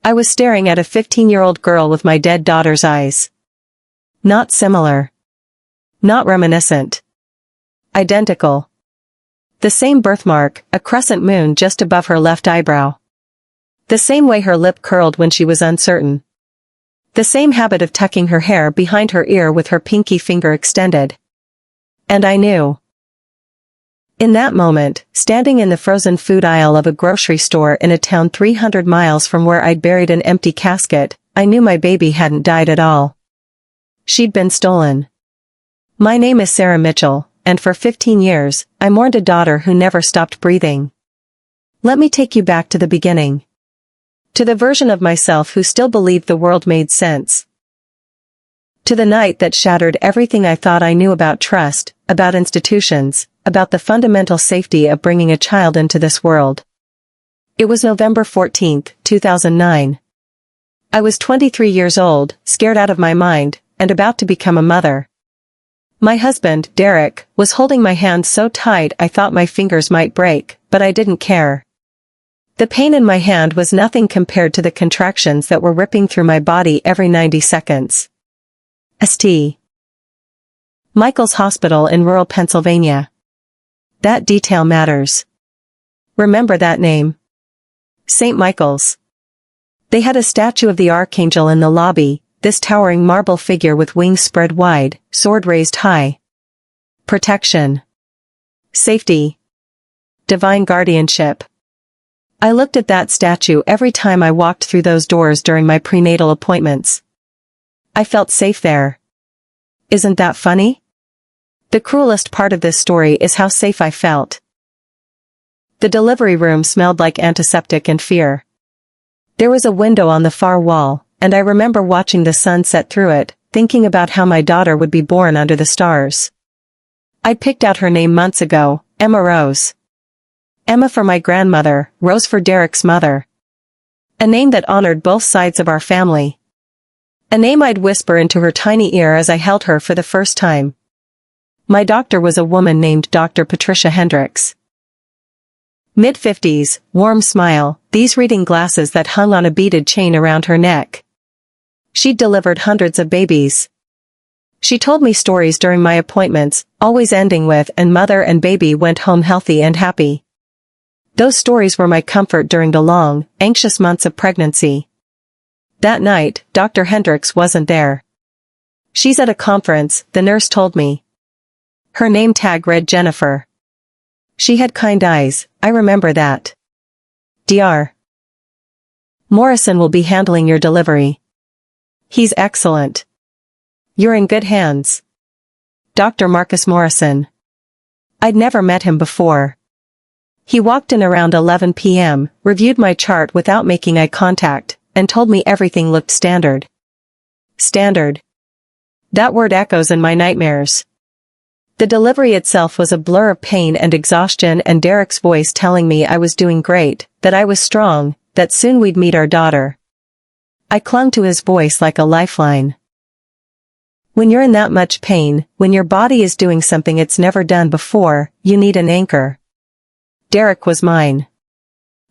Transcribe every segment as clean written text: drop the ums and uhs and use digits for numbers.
I was staring at a 15-year-old girl with my dead daughter's eyes. Not similar. Not reminiscent. Identical. The same birthmark, a crescent moon just above her left eyebrow. The same way her lip curled when she was uncertain. The same habit of tucking her hair behind her ear with her pinky finger extended. And I knew. In that moment, standing in the frozen food aisle of a grocery store in a town 300 miles from where I'd buried an empty casket, I knew my baby hadn't died at all. She'd been stolen. My name is Sarah Mitchell, and for 15 years, I mourned a daughter who never stopped breathing. Let me take you back to the beginning. To the version of myself who still believed the world made sense. To the night that shattered everything I thought I knew about trust, about institutions, about the fundamental safety of bringing a child into this world. It was November 14, 2009. I was 23 years old, scared out of my mind, and about to become a mother. My husband, Derek, was holding my hand so tight I thought my fingers might break, but I didn't care. The pain in my hand was nothing compared to the contractions that were ripping through my body every 90 seconds. St. Michael's Hospital in rural Pennsylvania. That detail matters. Remember that name. St. Michael's. They had a statue of the Archangel in the lobby, this towering marble figure with wings spread wide, sword raised high. Protection. Safety. Divine guardianship. I looked at that statue every time I walked through those doors during my prenatal appointments. I felt safe there. Isn't that funny? The cruelest part of this story is how safe I felt. The delivery room smelled like antiseptic and fear. There was a window on the far wall, and I remember watching the sun set through it, thinking about how my daughter would be born under the stars. I'd picked out her name months ago, Emma Rose. Emma for my grandmother, Rose for Derek's mother. A name that honored both sides of our family. A name I'd whisper into her tiny ear as I held her for the first time. My doctor was a woman named Dr. Patricia Hendricks. Mid-50s, warm smile, these reading glasses that hung on a beaded chain around her neck. She'd delivered hundreds of babies. She told me stories during my appointments, always ending with "and mother and baby went home healthy and happy." Those stories were my comfort during the long, anxious months of pregnancy. That night, Dr. Hendricks wasn't there. She's at a conference, the nurse told me. Her name tag read Jennifer. She had kind eyes, I remember that. Dr. Morrison will be handling your delivery. He's excellent. You're in good hands. Dr. Marcus Morrison. I'd never met him before. He walked in around 11 p.m., reviewed my chart without making eye contact, and told me everything looked standard. Standard. That word echoes in my nightmares. The delivery itself was a blur of pain and exhaustion, and Derek's voice telling me I was doing great, that I was strong, that soon we'd meet our daughter. I clung to his voice like a lifeline. When you're in that much pain, when your body is doing something it's never done before, you need an anchor. Derek was mine.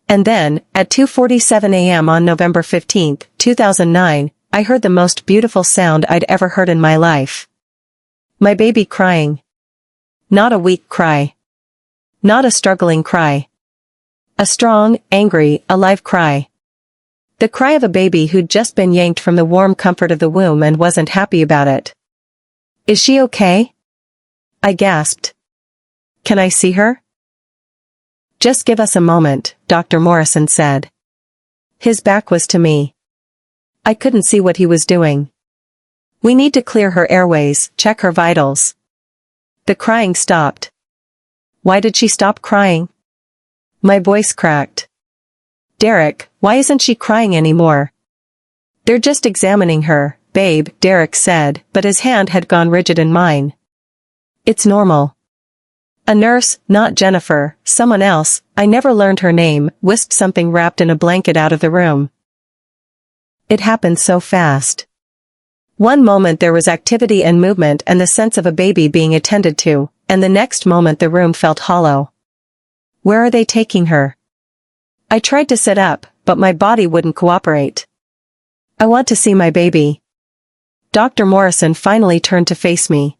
And then, at 2:47 a.m. on November 15, 2009, I heard the most beautiful sound I'd ever heard in my life. My baby crying. Not a weak cry. Not a struggling cry. A strong, angry, alive cry. The cry of a baby who'd just been yanked from the warm comfort of the womb and wasn't happy about it. Is she okay? I gasped. Can I see her? Just give us a moment, Dr. Morrison said. His back was to me. I couldn't see what he was doing. We need to clear her airways, check her vitals. The crying stopped. Why did she stop crying? My voice cracked. Derek, why isn't she crying anymore? They're just examining her, babe, Derek said, but his hand had gone rigid in mine. It's normal. A nurse, not Jennifer, someone else, I never learned her name, whisked something wrapped in a blanket out of the room. It happened so fast. One moment there was activity and movement and the sense of a baby being attended to, and the next moment the room felt hollow. Where are they taking her? I tried to sit up, but my body wouldn't cooperate. I want to see my baby. Dr. Morrison finally turned to face me.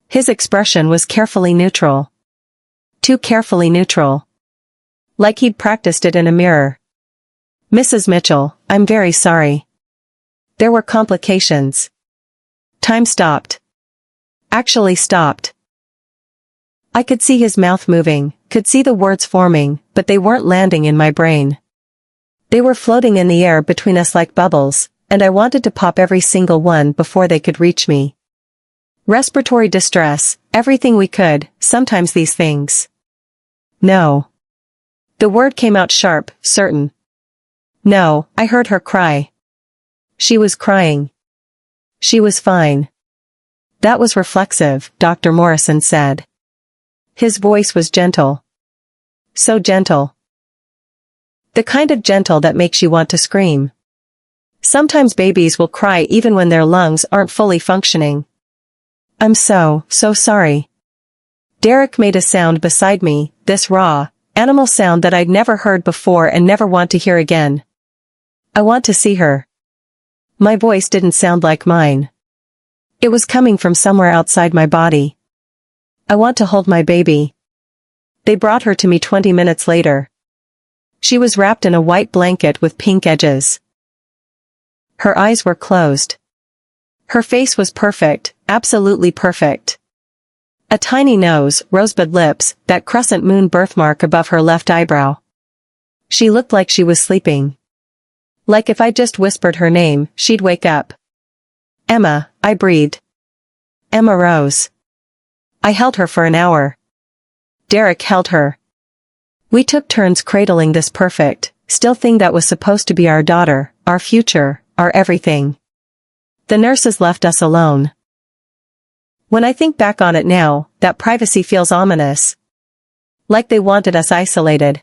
His expression was carefully neutral. Too carefully neutral. Like he'd practiced it in a mirror. Mrs. Mitchell, I'm very sorry. There were complications. Time stopped. Actually stopped. I could see his mouth moving, could see the words forming, but they weren't landing in my brain. They were floating in the air between us like bubbles, and I wanted to pop every single one before they could reach me. Respiratory distress, everything we could, sometimes these things. No. The word came out sharp, certain. No, I heard her cry. She was crying. She was fine. That was reflexive, Dr. Morrison said. His voice was gentle. So gentle. The kind of gentle that makes you want to scream. Sometimes babies will cry even when their lungs aren't fully functioning. I'm so sorry. Derek made a sound beside me, this raw, animal sound that I'd never heard before and never want to hear again. I want to see her. My voice didn't sound like mine. It was coming from somewhere outside my body. I want to hold my baby. They brought her to me 20 minutes later. She was wrapped in a white blanket with pink edges. Her eyes were closed. Her face was perfect, absolutely perfect. A tiny nose, rosebud lips, that crescent moon birthmark above her left eyebrow. She looked like she was sleeping. Like if I just whispered her name, she'd wake up. Emma, I breathed. Emma rose. I held her for an hour. Derek held her. We took turns cradling this perfect, still thing that was supposed to be our daughter, our future, our everything. The nurses left us alone. When I think back on it now, that privacy feels ominous. Like they wanted us isolated.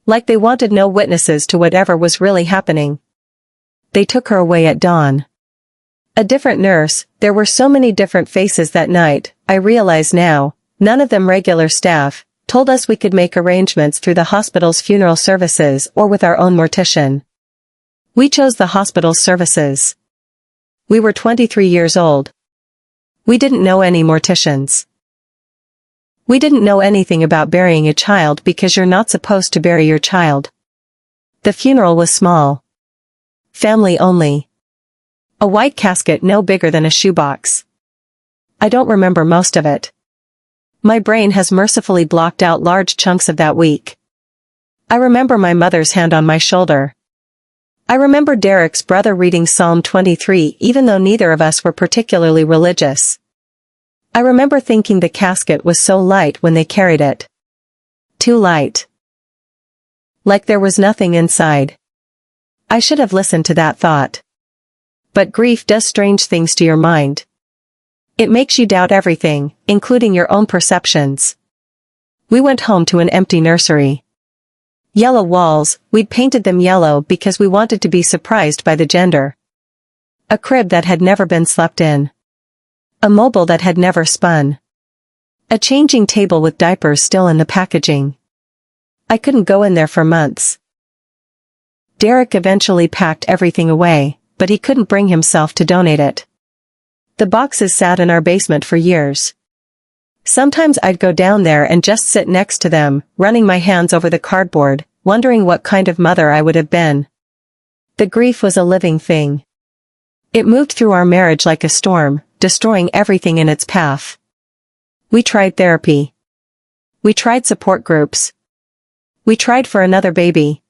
Like they wanted no witnesses to whatever was really happening. They took her away at dawn. A different nurse, there were so many different faces that night, I realize now, none of them regular staff, told us we could make arrangements through the hospital's funeral services or with our own mortician. We chose the hospital's services. We were 23 years old. We didn't know any morticians. We didn't know anything about burying a child because you're not supposed to bury your child. The funeral was small. Family only. A white casket no bigger than a shoebox. I don't remember most of it. My brain has mercifully blocked out large chunks of that week. I remember my mother's hand on my shoulder. I remember Derek's brother reading Psalm 23 even though neither of us were particularly religious. I remember thinking the casket was so light when they carried it. Too light. Like there was nothing inside. I should have listened to that thought. But grief does strange things to your mind. It makes you doubt everything, including your own perceptions. We went home to an empty nursery. Yellow walls, we'd painted them yellow because we wanted to be surprised by the gender. A crib that had never been slept in. A mobile that had never spun. A changing table with diapers still in the packaging. I couldn't go in there for months. Derek eventually packed everything away, but he couldn't bring himself to donate it. The boxes sat in our basement for years. Sometimes I'd go down there and just sit next to them, running my hands over the cardboard, wondering what kind of mother I would have been. The grief was a living thing. It moved through our marriage like a storm, destroying everything in its path. We tried therapy. We tried support groups. We tried for another baby.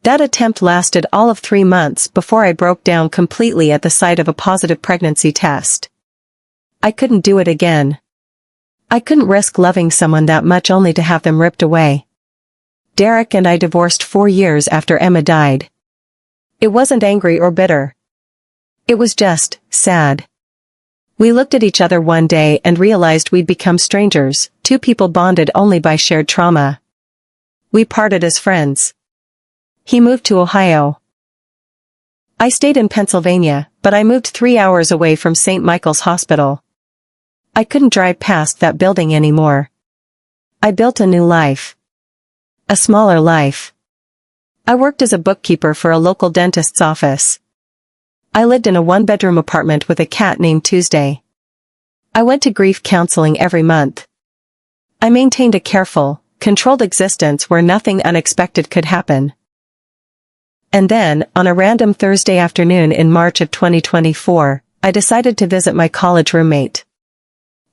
That attempt lasted all of 3 months before I broke down completely at the sight of a positive pregnancy test. I couldn't do it again. I couldn't risk loving someone that much only to have them ripped away. Derek and I divorced 4 years after Emma died. It wasn't angry or bitter. It was just sad. We looked at each other one day and realized we'd become strangers, two people bonded only by shared trauma. We parted as friends. He moved to Ohio. I stayed in Pennsylvania, but I moved 3 hours away from St. Michael's Hospital. I couldn't drive past that building anymore. I built a new life. A smaller life. I worked as a bookkeeper for a local dentist's office. I lived in a one-bedroom apartment with a cat named Tuesday. I went to grief counseling every month. I maintained a careful, controlled existence where nothing unexpected could happen. And then, on a random Thursday afternoon in March of 2024, I decided to visit my college roommate.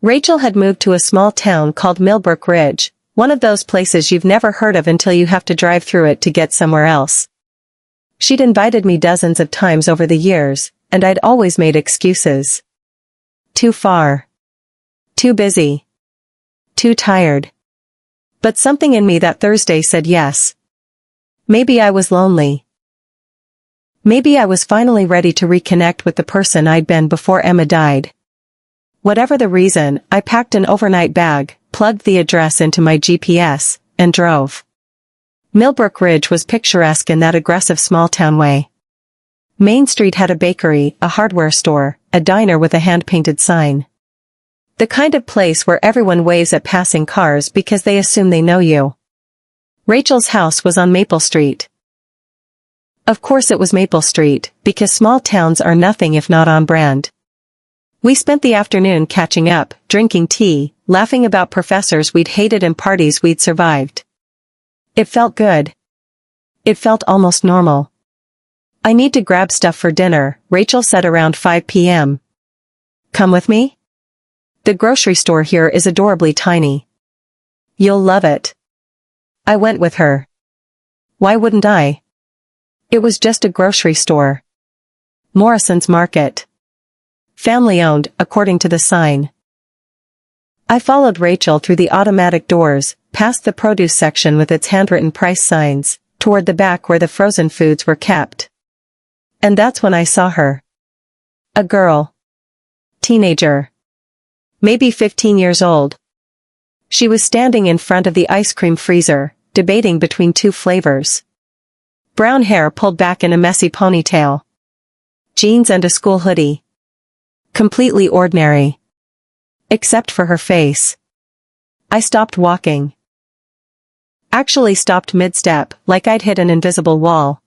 Rachel had moved to a small town called Millbrook Ridge, one of those places you've never heard of until you have to drive through it to get somewhere else. She'd invited me dozens of times over the years, and I'd always made excuses. Too far. Too busy. Too tired. But something in me that Thursday said yes. Maybe I was lonely. Maybe I was finally ready to reconnect with the person I'd been before Emma died. Whatever the reason, I packed an overnight bag, plugged the address into my GPS, and drove. Millbrook Ridge was picturesque in that aggressive small-town way. Main Street had a bakery, a hardware store, a diner with a hand-painted sign. The kind of place where everyone waves at passing cars because they assume they know you. Rachel's house was on Maple Street. Of course it was Maple Street, because small towns are nothing if not on brand. We spent the afternoon catching up, drinking tea, laughing about professors we'd hated and parties we'd survived. It felt good. It felt almost normal. I need to grab stuff for dinner, Rachel said around 5 p.m. Come with me? The grocery store here is adorably tiny. You'll love it. I went with her. Why wouldn't I? It was just a grocery store. Morrison's Market. Family-owned, according to the sign. I followed Rachel through the automatic doors, past the produce section with its handwritten price signs, toward the back where the frozen foods were kept. And that's when I saw her. A girl. Teenager. Maybe 15 years old. She was standing in front of the ice cream freezer, debating between two flavors. Brown hair pulled back in a messy ponytail. Jeans and a school hoodie. Completely ordinary. Except for her face. I stopped walking. Actually stopped mid-step, like I'd hit an invisible wall.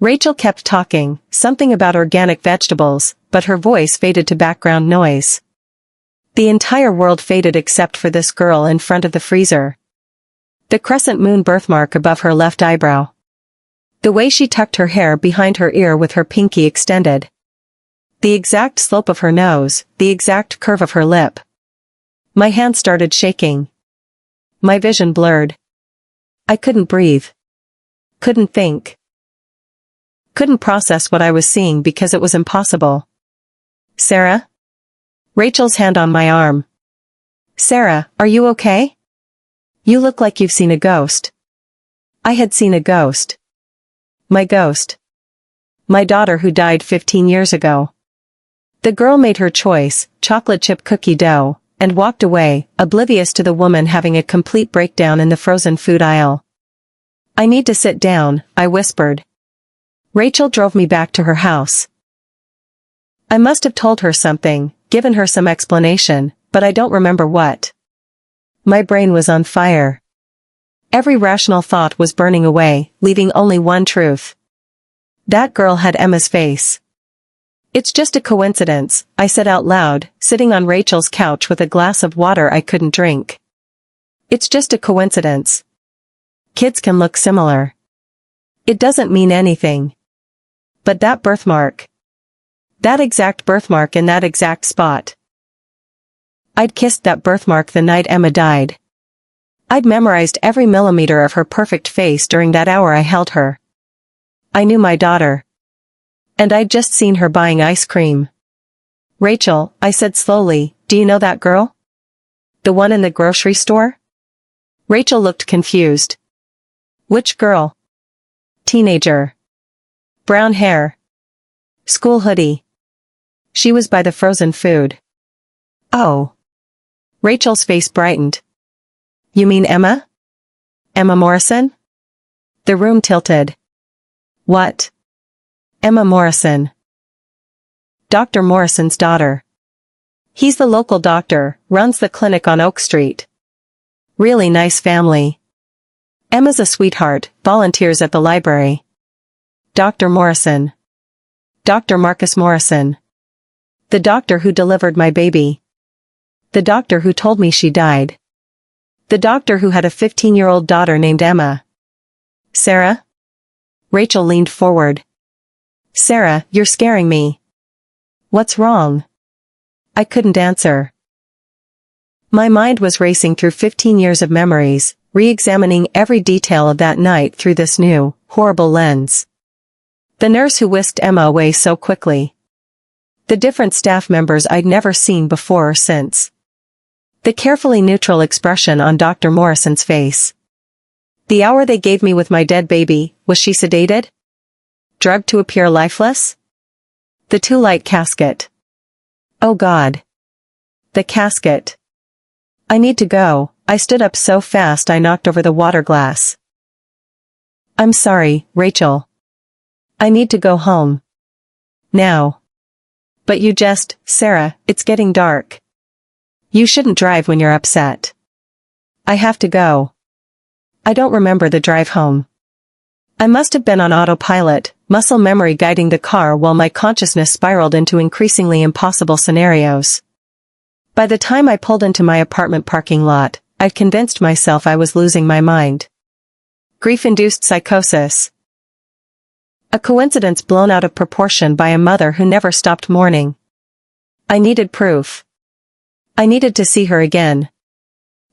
Rachel kept talking, something about organic vegetables, but her voice faded to background noise. The entire world faded except for this girl in front of the freezer. The crescent moon birthmark above her left eyebrow. The way she tucked her hair behind her ear with her pinky extended. The exact slope of her nose, the exact curve of her lip. My hand started shaking. My vision blurred. I couldn't breathe. Couldn't think. Couldn't process what I was seeing because it was impossible. Sarah? Rachel's hand on my arm. Sarah, are you okay? You look like you've seen a ghost. I had seen a ghost. My ghost. My daughter who died 15 years ago. The girl made her choice, chocolate chip cookie dough, and walked away, oblivious to the woman having a complete breakdown in the frozen food aisle. I need to sit down, I whispered. Rachel drove me back to her house. I must have told her something, given her some explanation, but I don't remember what. My brain was on fire. Every rational thought was burning away, leaving only one truth. That girl had Emma's face. It's just a coincidence, I said out loud, sitting on Rachel's couch with a glass of water I couldn't drink. It's just a coincidence. Kids can look similar. It doesn't mean anything. But that birthmark. That exact birthmark in that exact spot. I'd kissed that birthmark the night Emma died. I'd memorized every millimeter of her perfect face during that hour I held her. I knew my daughter. And I'd just seen her buying ice cream. Rachel, I said slowly, do you know that girl? The one in the grocery store? Rachel looked confused. Which girl? Teenager. Brown hair. School hoodie. She was by the frozen food. Oh. Rachel's face brightened. You mean Emma? Emma Morrison? The room tilted. What? Emma Morrison. Dr. Morrison's daughter. He's the local doctor, runs the clinic on Oak Street. Really nice family. Emma's a sweetheart, volunteers at the library. Dr. Morrison. Dr. Marcus Morrison. The doctor who delivered my baby. The doctor who told me she died. The doctor who had a 15-year-old daughter named Emma. Sarah? Rachel leaned forward. Sarah, you're scaring me. What's wrong? I couldn't answer. My mind was racing through 15 years of memories, re-examining every detail of that night through this new, horrible lens. The nurse who whisked Emma away so quickly. The different staff members I'd never seen before or since. The carefully neutral expression on Dr. Morrison's face. The hour they gave me with my dead baby, was she sedated? Drugged to appear lifeless? The too light casket. Oh God. The casket. I need to go. I stood up so fast I knocked over the water glass. I'm sorry, Rachel. I need to go home. Now. But you just, Sarah, it's getting dark. You shouldn't drive when you're upset. I have to go. I don't remember the drive home. I must have been on autopilot, muscle memory guiding the car while my consciousness spiraled into increasingly impossible scenarios. By the time I pulled into my apartment parking lot, I'd convinced myself I was losing my mind. Grief-induced psychosis. A coincidence blown out of proportion by a mother who never stopped mourning. I needed proof. I needed to see her again.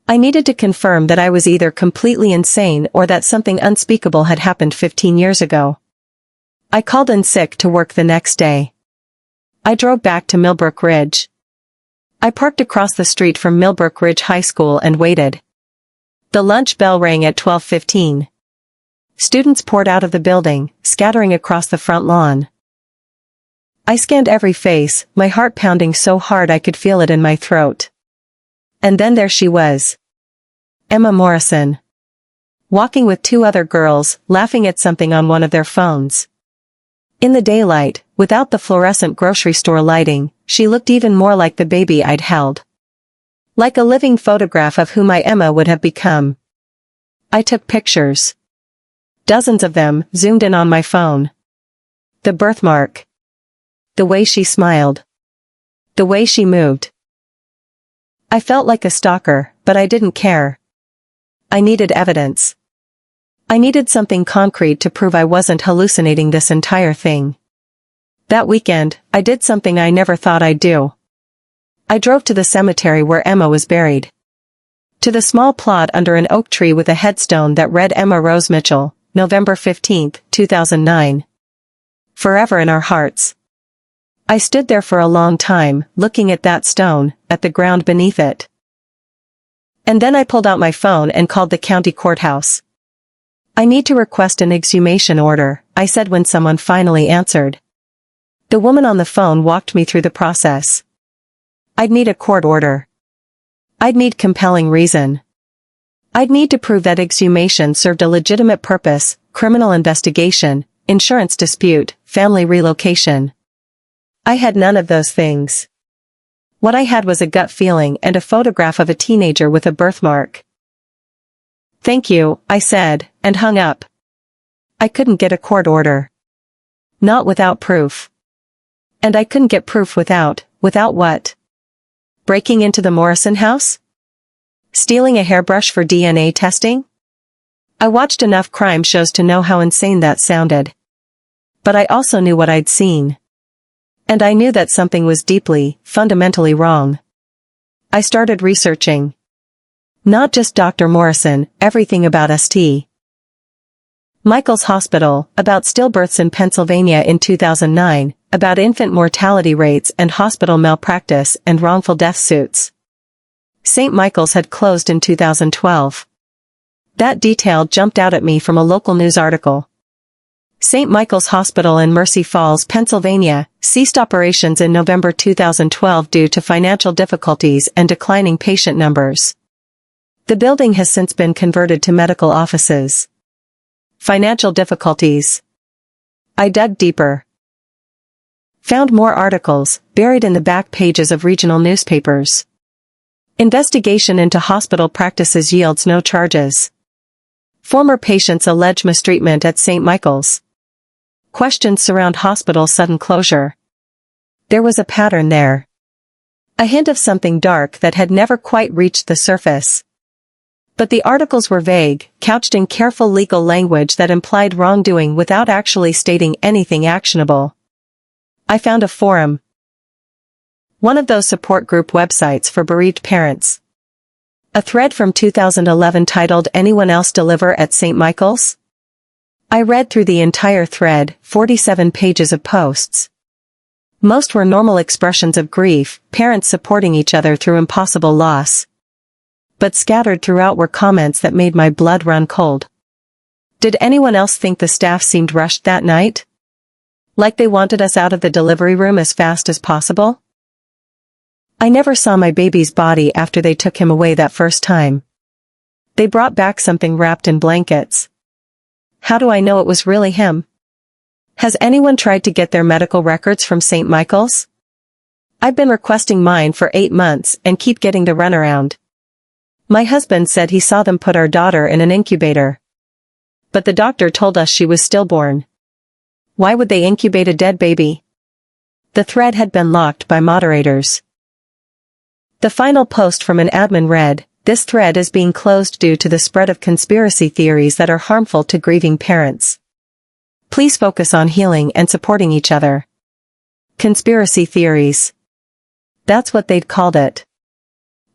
I needed to confirm that I was either completely insane or that something unspeakable had happened 15 years ago. I called in sick to work the next day. I drove back to Millbrook Ridge. I parked across the street from Millbrook Ridge High School and waited. The lunch bell rang at 12:15. Students poured out of the building, scattering across the front lawn. I scanned every face, my heart pounding so hard I could feel it in my throat. And then there she was. Emma Morrison. Walking with two other girls, laughing at something on one of their phones. In the daylight, without the fluorescent grocery store lighting, she looked even more like the baby I'd held. Like a living photograph of who my Emma would have become. I took pictures. Dozens of them, zoomed in on my phone. The birthmark. The way she smiled. The way she moved. I felt like a stalker, but I didn't care. I needed evidence. I needed something concrete to prove I wasn't hallucinating this entire thing. That weekend, I did something I never thought I'd do. I drove to the cemetery where Emma was buried. To the small plot under an oak tree with a headstone that read Emma Rose Mitchell, November 15, 2009. Forever in our hearts. I stood there for a long time, looking at that stone, at the ground beneath it. And then I pulled out my phone and called the county courthouse. I need to request an exhumation order, I said when someone finally answered. The woman on the phone walked me through the process. I'd need a court order. I'd need compelling reason. I'd need to prove that exhumation served a legitimate purpose, criminal investigation, insurance dispute, family relocation. I had none of those things. What I had was a gut feeling and a photograph of a teenager with a birthmark. Thank you, I said, and hung up. I couldn't get a court order. Not without proof. And I couldn't get proof without what? Breaking into the Morrison house? Stealing a hairbrush for DNA testing? I watched enough crime shows to know how insane that sounded. But I also knew what I'd seen. And I knew that something was deeply, fundamentally wrong. I started researching. Not just Dr. Morrison, everything about St. Michael's Hospital, about stillbirths in Pennsylvania in 2009, about infant mortality rates and hospital malpractice and wrongful death suits. St. Michael's had closed in 2012. That detail jumped out at me from a local news article. St. Michael's Hospital in Mercy Falls, Pennsylvania, ceased operations in November 2012 due to financial difficulties and declining patient numbers. The building has since been converted to medical offices. Financial difficulties. I dug deeper. Found more articles, buried in the back pages of regional newspapers. Investigation into hospital practices yields no charges. Former patients allege mistreatment at St. Michael's. Questions surround hospital sudden closure. There was a pattern there. A hint of something dark that had never quite reached the surface. But the articles were vague, couched in careful legal language that implied wrongdoing without actually stating anything actionable. I found a forum. One of those support group websites for bereaved parents. A thread from 2011 titled "Anyone Else Deliver at St. Michael's?" I read through the entire thread, 47 pages of posts. Most were normal expressions of grief, parents supporting each other through impossible loss. But scattered throughout were comments that made my blood run cold. Did anyone else think the staff seemed rushed that night? Like they wanted us out of the delivery room as fast as possible? I never saw my baby's body after they took him away that first time. They brought back something wrapped in blankets. How do I know it was really him? Has anyone tried to get their medical records from St. Michael's? I've been requesting mine for 8 months and keep getting the runaround. My husband said he saw them put our daughter in an incubator. But the doctor told us she was stillborn. Why would they incubate a dead baby? The thread had been locked by moderators. The final post from an admin read, "This thread is being closed due to the spread of conspiracy theories that are harmful to grieving parents. Please focus on healing and supporting each other." Conspiracy theories. That's what they'd called it.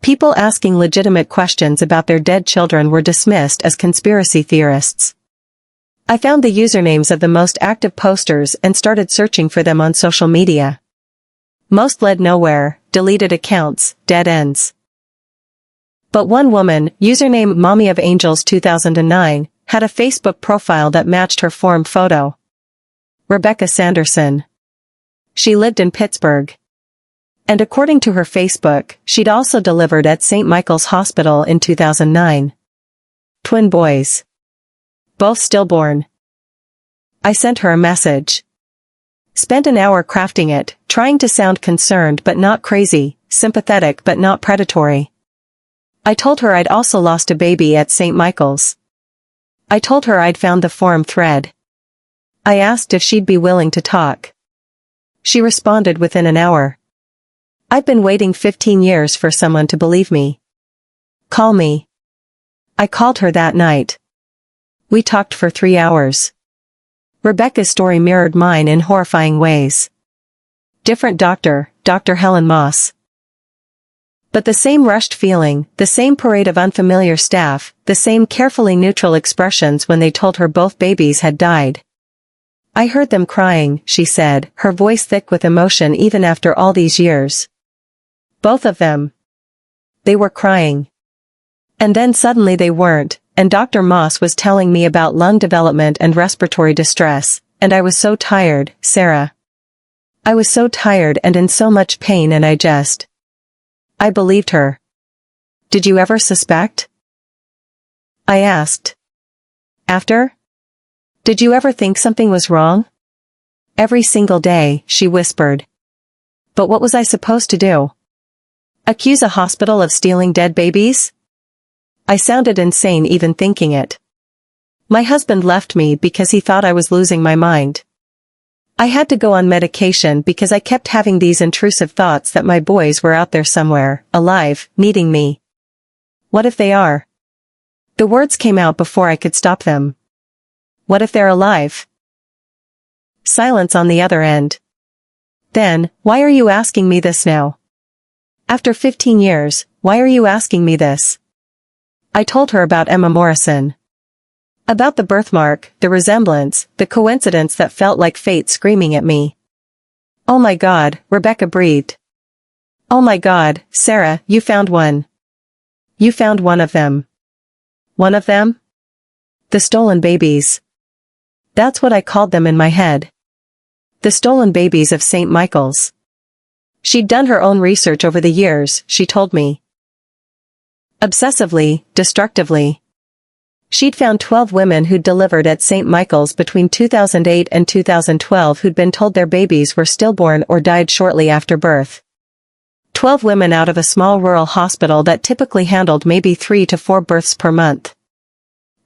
People asking legitimate questions about their dead children were dismissed as conspiracy theorists. I found the usernames of the most active posters and started searching for them on social media. Most led nowhere, deleted accounts, dead ends. But one woman, username Mommy of Angels 2009, had a Facebook profile that matched her form photo. Rebecca Sanderson. She lived in Pittsburgh. And according to her Facebook, she'd also delivered at St. Michael's Hospital in 2009. Twin boys. Both stillborn. I sent her a message. Spent an hour crafting it, trying to sound concerned but not crazy, sympathetic but not predatory. I told her I'd also lost a baby at St. Michael's. I told her I'd found the forum thread. I asked if she'd be willing to talk. She responded within an hour. I've been waiting 15 years for someone to believe me. Call me. I called her that night. We talked for 3 hours. Rebecca's story mirrored mine in horrifying ways. Different doctor, Dr. Helen Moss. But the same rushed feeling, the same parade of unfamiliar staff, the same carefully neutral expressions when they told her both babies had died. I heard them crying, she said, her voice thick with emotion even after all these years. Both of them. They were crying. And then suddenly they weren't, and Dr. Moss was telling me about lung development and respiratory distress, and I was so tired, Sarah. I was so tired and in so much pain and I believed her. Did you ever suspect? I asked. After? Did you ever think something was wrong? Every single day, she whispered. But what was I supposed to do? Accuse a hospital of stealing dead babies? I sounded insane even thinking it. My husband left me because he thought I was losing my mind. I had to go on medication because I kept having these intrusive thoughts that my boys were out there somewhere, alive, needing me. What if they are? The words came out before I could stop them. What if they're alive? Silence on the other end. Then, why are you asking me this now? After 15 years, why are you asking me this? I told her about Emma Morrison. About the birthmark, the resemblance, the coincidence that felt like fate screaming at me. Oh my God, Rebecca breathed. Oh my God, Sarah, you found one. You found one of them. One of them? The stolen babies. That's what I called them in my head. The stolen babies of St. Michael's. She'd done her own research over the years, she told me. Obsessively, destructively. She'd found 12 women who'd delivered at St. Michael's between 2008 and 2012 who'd been told their babies were stillborn or died shortly after birth. 12 women out of a small rural hospital that typically handled maybe 3 to 4 births per month.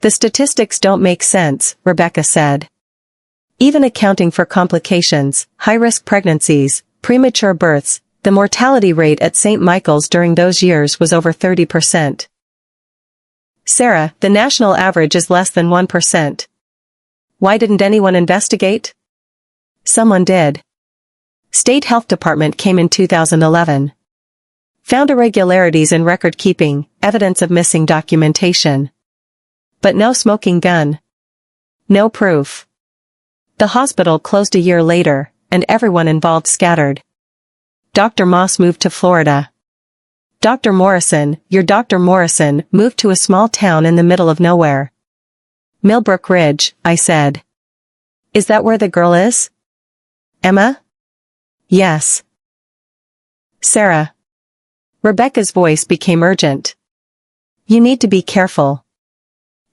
The statistics don't make sense, Rebecca said. Even accounting for complications, high-risk pregnancies, premature births, the mortality rate at St. Michael's during those years was over 30%. Sarah, the national average is less than 1%. Why didn't anyone investigate? Someone did. State Health Department came in 2011. Found irregularities in record keeping, evidence of missing documentation. But no smoking gun. No proof. The hospital closed a year later, and everyone involved scattered. Dr. Moss moved to Florida. Dr. Morrison, your Dr. Morrison, moved to a small town in the middle of nowhere. Millbrook Ridge, I said. Is that where the girl is? Emma? Yes. Sarah. Rebecca's voice became urgent. You need to be careful.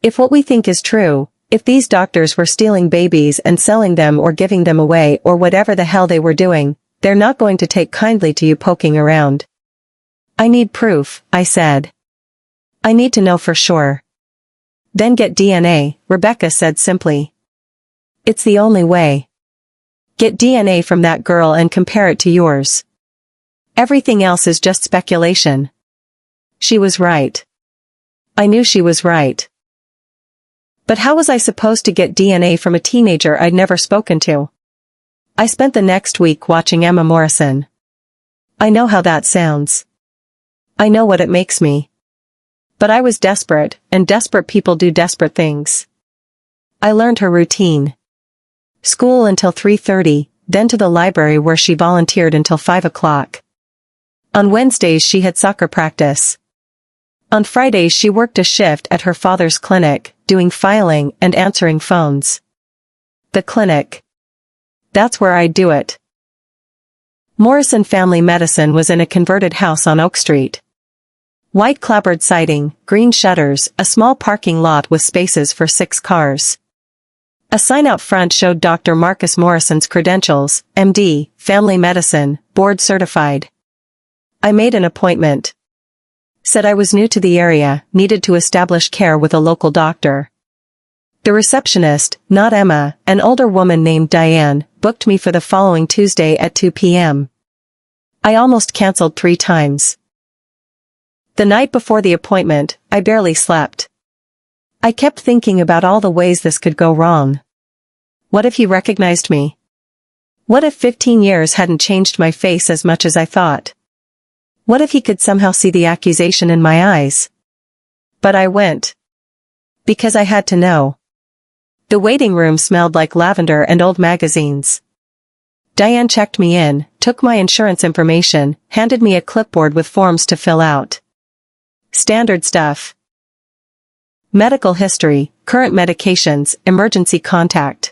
If what we think is true, if these doctors were stealing babies and selling them or giving them away or whatever the hell they were doing, they're not going to take kindly to you poking around. I need proof, I said. I need to know for sure. Then get DNA, Rebecca said simply. It's the only way. Get DNA from that girl and compare it to yours. Everything else is just speculation. She was right. I knew she was right. But how was I supposed to get DNA from a teenager I'd never spoken to? I spent the next week watching Emma Morrison. I know how that sounds. I know what it makes me. But I was desperate, and desperate people do desperate things. I learned her routine. School until 3:30, then to the library where she volunteered until 5 o'clock. On Wednesdays she had soccer practice. On Fridays she worked a shift at her father's clinic, doing filing and answering phones. The clinic. That's where I'd do it. Morrison Family Medicine was in a converted house on Oak Street. White clapboard siding, green shutters, a small parking lot with spaces for 6 cars. A sign out front showed Dr. Marcus Morrison's credentials, MD, Family Medicine, board certified. I made an appointment. Said I was new to the area, needed to establish care with a local doctor. The receptionist, not Emma, an older woman named Diane, booked me for the following Tuesday at 2 p.m. I almost canceled 3 times. The night before the appointment, I barely slept. I kept thinking about all the ways this could go wrong. What if he recognized me? What if 15 years hadn't changed my face as much as I thought? What if he could somehow see the accusation in my eyes? But I went. Because I had to know. The waiting room smelled like lavender and old magazines. Diane checked me in, took my insurance information, handed me a clipboard with forms to fill out. Standard stuff. Medical history, current medications, emergency contact.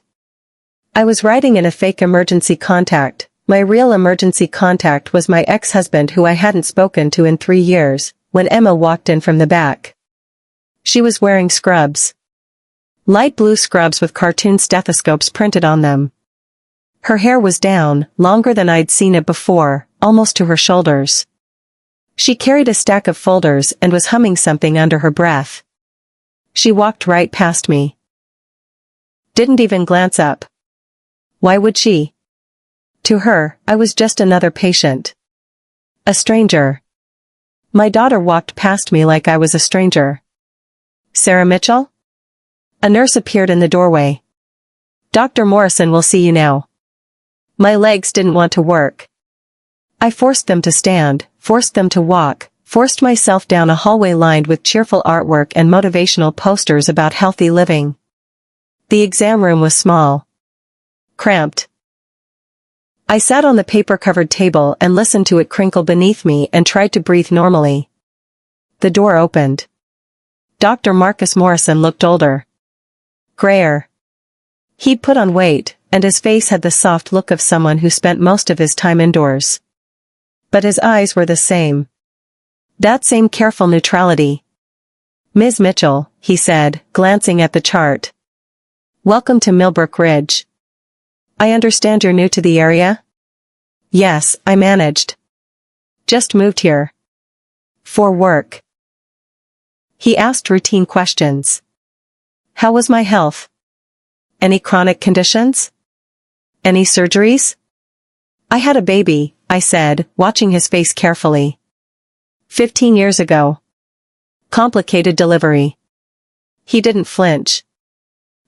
I was writing in a fake emergency contact. My real emergency contact was my ex-husband who I hadn't spoken to in 3 years, when Emma walked in from the back. She was wearing scrubs. Light blue scrubs with cartoon stethoscopes printed on them. Her hair was down, longer than I'd seen it before, almost to her shoulders. She carried a stack of folders and was humming something under her breath. She walked right past me. Didn't even glance up. Why would she? To her, I was just another patient. A stranger. My daughter walked past me like I was a stranger. Sarah Mitchell? A nurse appeared in the doorway. Dr. Morrison will see you now. My legs didn't want to work. I forced them to stand, forced them to walk, forced myself down a hallway lined with cheerful artwork and motivational posters about healthy living. The exam room was small. Cramped. I sat on the paper-covered table and listened to it crinkle beneath me and tried to breathe normally. The door opened. Dr. Marcus Morrison looked older. Grayer. He'd put on weight, and his face had the soft look of someone who spent most of his time indoors. But his eyes were the same. That same careful neutrality. Ms. Mitchell, he said, glancing at the chart. Welcome to Millbrook Ridge. I understand you're new to the area? Yes, I managed. Just moved here. For work. He asked routine questions. How was my health? Any chronic conditions? Any surgeries? I had a baby, I said, watching his face carefully. 15 years ago. Complicated delivery. He didn't flinch.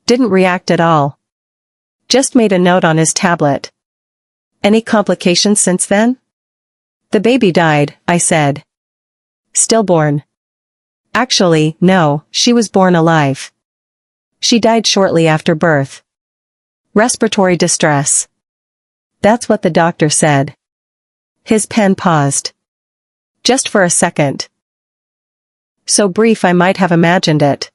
Didn't react at all. Just made a note on his tablet. Any complications since then? The baby died, I said. Stillborn. Actually, no, she was born alive. She died shortly after birth. Respiratory distress. That's what the doctor said. His pen paused. Just for a second. So brief I might have imagined it.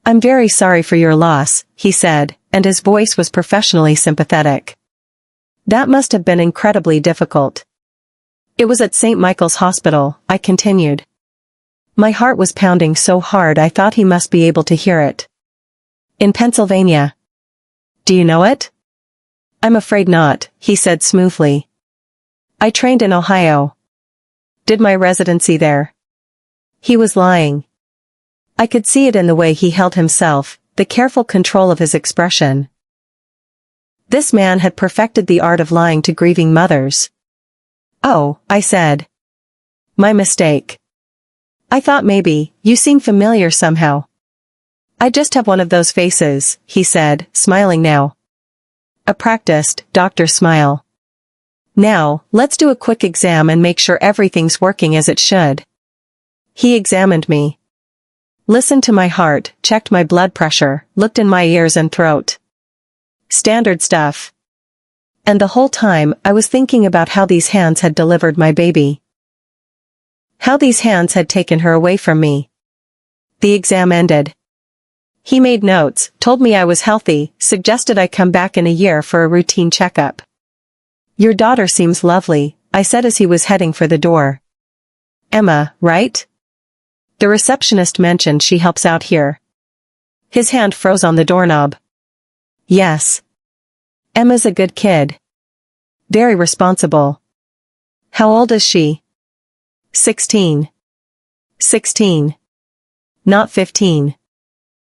I'm very sorry for your loss, he said, and his voice was professionally sympathetic. That must have been incredibly difficult. It was at St. Michael's Hospital, I continued. My heart was pounding so hard I thought he must be able to hear it. In Pennsylvania. Do you know it? I'm afraid not, he said smoothly. I trained in Ohio. Did my residency there. He was lying. I could see it in the way he held himself, the careful control of his expression. This man had perfected the art of lying to grieving mothers. Oh, I said. My mistake. I thought maybe, you seem familiar somehow. I just have one of those faces, he said, smiling now. A practiced, doctor smile. Now, let's do a quick exam and make sure everything's working as it should. He examined me. Listened to my heart, checked my blood pressure, looked in my ears and throat. Standard stuff. And the whole time, I was thinking about how these hands had delivered my baby. How these hands had taken her away from me. The exam ended. He made notes, told me I was healthy, suggested I come back in a year for a routine checkup. Your daughter seems lovely, I said as he was heading for the door. Emma, right? The receptionist mentioned she helps out here. His hand froze on the doorknob. Yes. Emma's a good kid. Very responsible. How old is she? 16. 16. Not 15.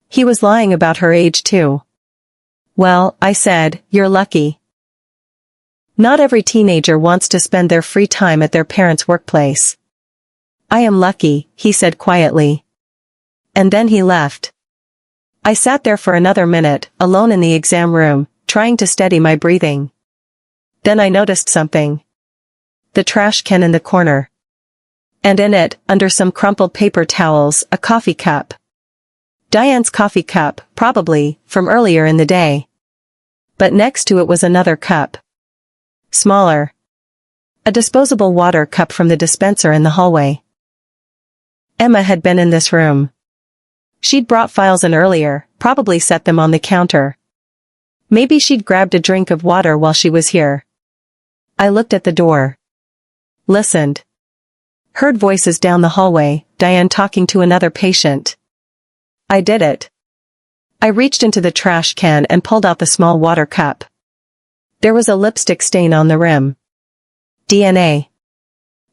He was lying about her age too. Well, I said, you're lucky. Not every teenager wants to spend their free time at their parents' workplace. I am lucky, he said quietly. And then he left. I sat there for another minute, alone in the exam room, trying to steady my breathing. Then I noticed something. The trash can in the corner. And in it, under some crumpled paper towels, a coffee cup. Diane's coffee cup, probably, from earlier in the day. But next to it was another cup. Smaller. A disposable water cup from the dispenser in the hallway. Emma had been in this room. She'd brought files in earlier, probably set them on the counter. Maybe she'd grabbed a drink of water while she was here. I looked at the door. Listened. Heard voices down the hallway, Diane talking to another patient. I did it. I reached into the trash can and pulled out the small water cup. There was a lipstick stain on the rim. DNA.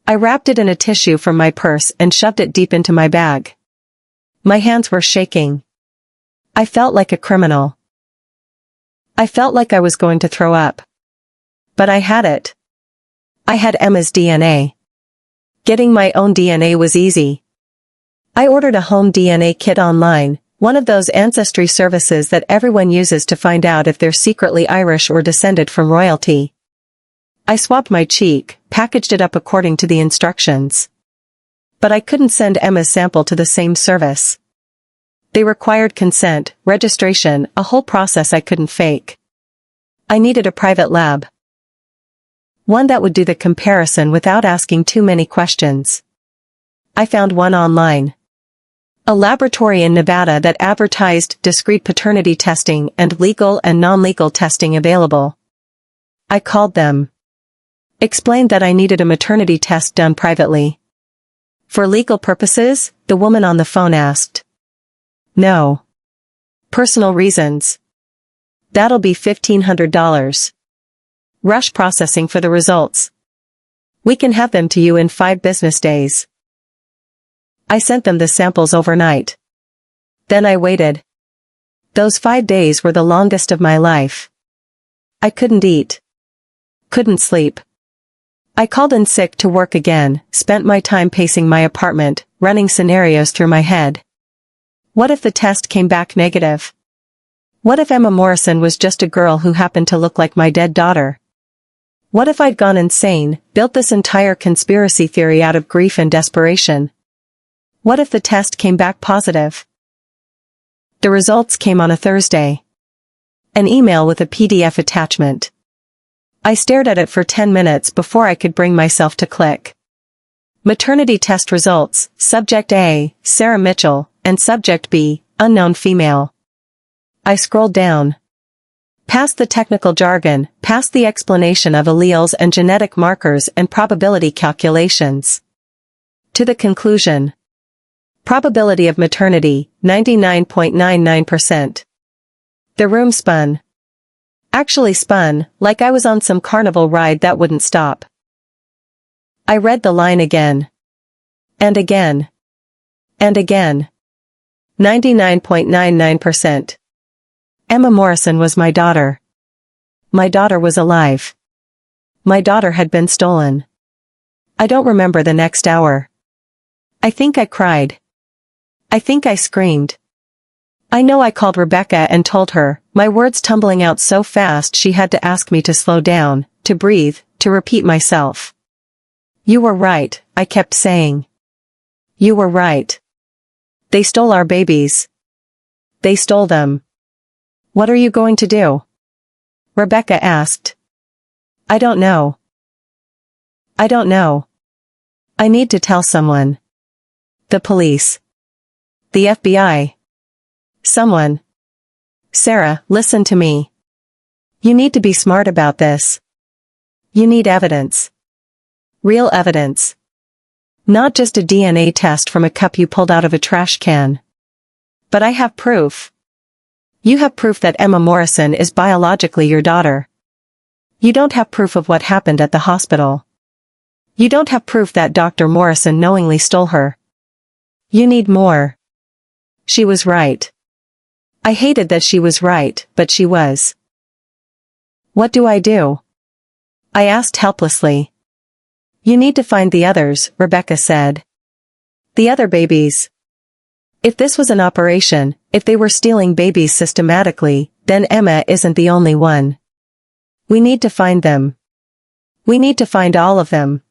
I wrapped it in a tissue from my purse and shoved it deep into my bag. My hands were shaking. I felt like a criminal. I felt like I was going to throw up. But I had it. I had Emma's DNA. Getting my own DNA was easy. I ordered a home DNA kit online, one of those ancestry services that everyone uses to find out if they're secretly Irish or descended from royalty. I swabbed my cheek, packaged it up according to the instructions. But I couldn't send Emma's sample to the same service. They required consent, registration, a whole process I couldn't fake. I needed a private lab. One that would do the comparison without asking too many questions. I found one online. A laboratory in Nevada that advertised discrete paternity testing and legal and non-legal testing available. I called them. Explained that I needed a maternity test done privately. For legal purposes, the woman on the phone asked. No. Personal reasons. That'll be $1,500. Rush processing for the results. We can have them to you in 5 business days. I sent them the samples overnight. Then I waited. Those 5 days were the longest of my life. I couldn't eat. Couldn't sleep. I called in sick to work again, spent my time pacing my apartment, running scenarios through my head. What if the test came back negative? What if Emma Morrison was just a girl who happened to look like my dead daughter? What if I'd gone insane, built this entire conspiracy theory out of grief and desperation? What if the test came back positive? The results came on a Thursday. An email with a PDF attachment. I stared at it for 10 minutes before I could bring myself to click. Maternity test results, Subject A, Sarah Mitchell, and Subject B, unknown female. I scrolled down. Past the technical jargon, past the explanation of alleles and genetic markers and probability calculations. To the conclusion. Probability of maternity, 99.99%. The room spun. Actually spun, like I was on some carnival ride that wouldn't stop. I read the line again. And again. And again. 99.99%. Emma Morrison was my daughter. My daughter was alive. My daughter had been stolen. I don't remember the next hour. I think I cried. I think I screamed. I know I called Rebecca and told her, my words tumbling out so fast she had to ask me to slow down, to breathe, to repeat myself. You were right, I kept saying. You were right. They stole our babies. They stole them. What are you going to do? Rebecca asked. I don't know. I don't know. I need to tell someone. The police. The FBI. Someone. Sarah, listen to me. You need to be smart about this. You need evidence. Real evidence. Not just a DNA test from a cup you pulled out of a trash can. But I have proof. You have proof that Emma Morrison is biologically your daughter. You don't have proof of what happened at the hospital. You don't have proof that Dr. Morrison knowingly stole her. You need more. She was right. I hated that she was right, but she was. What do I do? I asked helplessly. You need to find the others, Rebecca said. The other babies. If this was an operation, if they were stealing babies systematically, then Emma isn't the only one. We need to find them. We need to find all of them.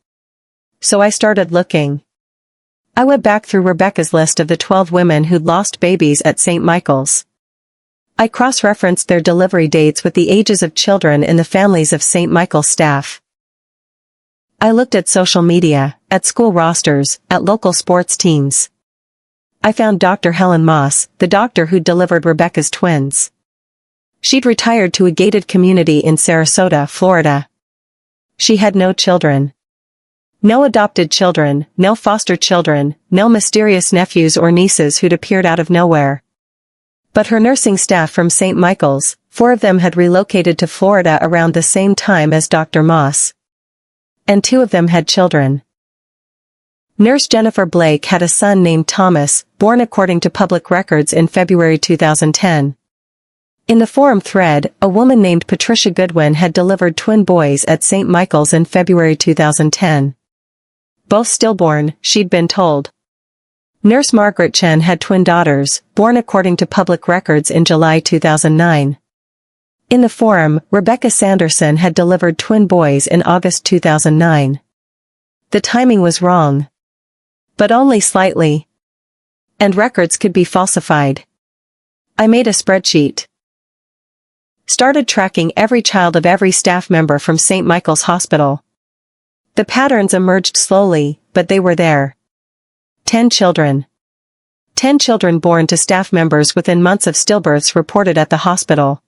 So I started looking. I went back through Rebecca's list of the 12 women who'd lost babies at St. Michael's. I cross-referenced their delivery dates with the ages of children in the families of St. Michael's staff. I looked at social media, at school rosters, at local sports teams. I found Dr. Helen Moss, the doctor who delivered Rebecca's twins. She'd retired to a gated community in Sarasota, Florida. She had no children. No adopted children, no foster children, no mysterious nephews or nieces who'd appeared out of nowhere. But her nursing staff from St. Michael's, 4 of them had relocated to Florida around the same time as Dr. Moss. And 2 of them had children. Nurse Jennifer Blake had a son named Thomas, born according to public records in February 2010. In the forum thread, a woman named Patricia Goodwin had delivered twin boys at St. Michael's in February 2010. Both stillborn, she'd been told. Nurse Margaret Chen had twin daughters, born according to public records in July 2009. In the forum, Rebecca Sanderson had delivered twin boys in August 2009. The timing was wrong. But only slightly. And records could be falsified. I made a spreadsheet. Started tracking every child of every staff member from St. Michael's Hospital. The patterns emerged slowly, but they were there. 10 children. 10 children born to staff members within months of stillbirths reported at the hospital.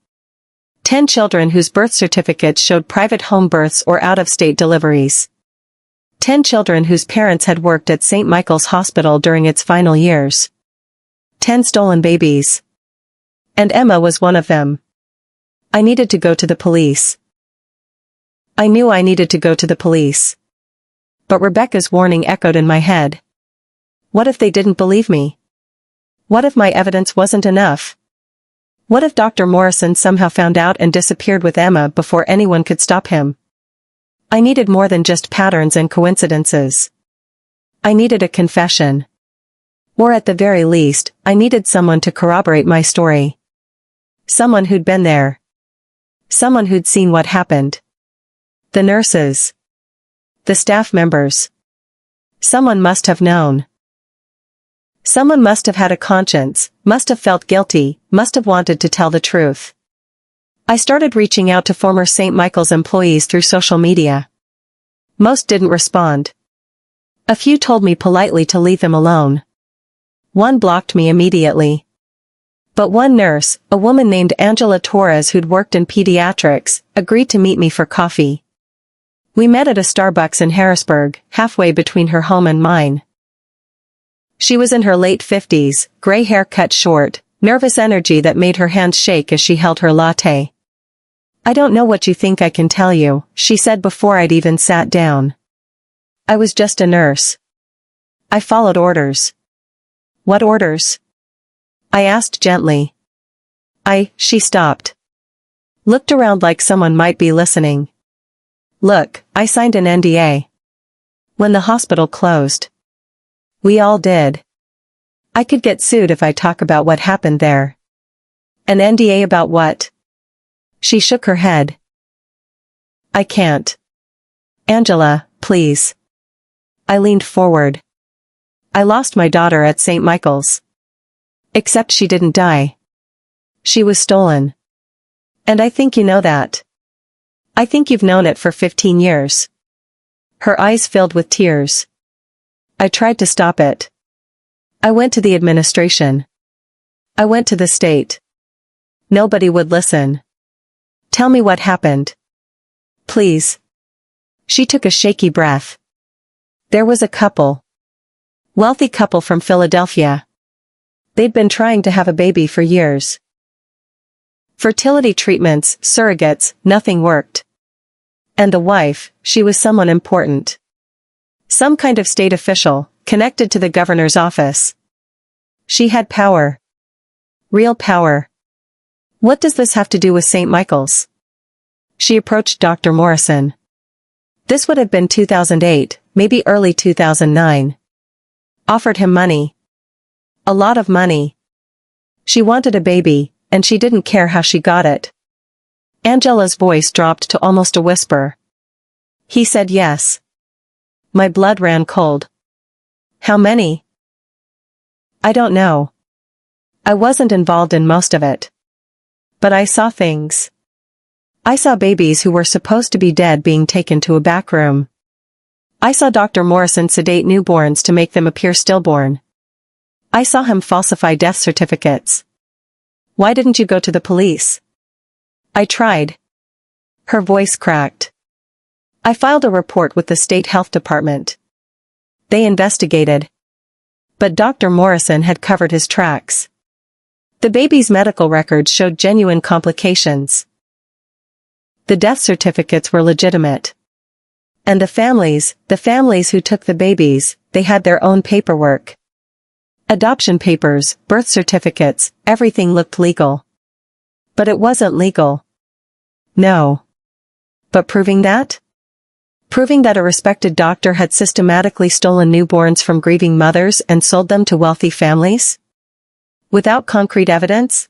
10 children whose birth certificates showed private home births or out-of-state deliveries. 10 children whose parents had worked at St. Michael's Hospital during its final years. 10 stolen babies. And Emma was one of them. I needed to go to the police. I knew I needed to go to the police. But Rebecca's warning echoed in my head. What if they didn't believe me? What if my evidence wasn't enough? What if Dr. Morrison somehow found out and disappeared with Emma before anyone could stop him? I needed more than just patterns and coincidences. I needed a confession. Or at the very least, I needed someone to corroborate my story. Someone who'd been there. Someone who'd seen what happened. The nurses. The staff members. Someone must have known. Someone must have had a conscience, must have felt guilty, must have wanted to tell the truth. I started reaching out to former St. Michael's employees through social media. Most didn't respond. A few told me politely to leave them alone. One blocked me immediately. But one nurse, a woman named Angela Torres who'd worked in pediatrics, agreed to meet me for coffee. We met at a Starbucks in Harrisburg, halfway between her home and mine. She was in her late 50s, gray hair cut short, nervous energy that made her hands shake as she held her latte. "I don't know what you think I can tell you," she said before I'd even sat down. "I was just a nurse. I followed orders." "What orders?" I asked gently. She stopped. Looked around like someone might be listening. "Look, I signed an NDA. When the hospital closed. We all did. I could get sued if I talk about what happened there." "An NDA about what?" She shook her head. "I can't. Angela, please." I leaned forward. "I lost my daughter at St. Michael's. Except she didn't die. She was stolen. And I think you know that. I think you've known it for 15 years. Her eyes filled with tears. I tried to stop it. I went to the administration. I went to the state. Nobody would listen. "Tell me what happened. Please." She took a shaky breath. "There was a couple. Wealthy couple from Philadelphia. They'd been trying to have a baby for years. Fertility treatments, surrogates, nothing worked. And the wife, she was someone important. Some kind of state official, connected to the governor's office. She had power. Real power. What does this have to do with St. Michael's?" She approached Dr. Morrison. This would have been 2008, maybe early 2009. Offered him money. A lot of money. She wanted a baby, and she didn't care how she got it. Angela's voice dropped to almost a whisper. He said yes. My blood ran cold. "How many?" "I don't know. I wasn't involved in most of it. But I saw things. I saw babies who were supposed to be dead being taken to a back room. I saw Dr. Morrison sedate newborns to make them appear stillborn. I saw him falsify death certificates. Why didn't you go to the police?" "I tried." Her voice cracked. "I filed a report with the state health department. They investigated. But Dr. Morrison had covered his tracks. The baby's medical records showed genuine complications. The death certificates were legitimate. And the families who took the babies, they had their own paperwork. Adoption papers, birth certificates, everything looked legal. But it wasn't legal. No. But proving that? Proving that a respected doctor had systematically stolen newborns from grieving mothers and sold them to wealthy families? Without concrete evidence?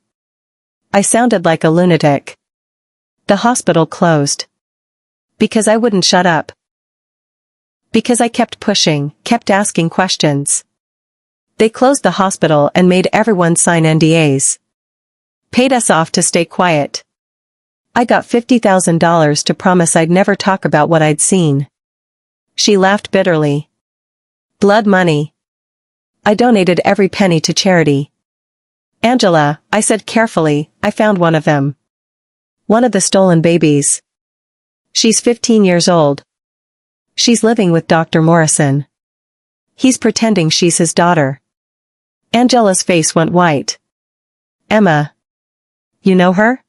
I sounded like a lunatic. The hospital closed. Because I wouldn't shut up. Because I kept pushing, kept asking questions. They closed the hospital and made everyone sign NDAs. Paid us off to stay quiet. I got $50,000 to promise I'd never talk about what I'd seen. She laughed bitterly. Blood money. I donated every penny to charity. "Angela," I said carefully, "I found one of them. One of the stolen babies. She's 15 years old. She's living with Dr. Morrison. He's pretending she's his daughter." Angela's face went white. "Emma. You know her?"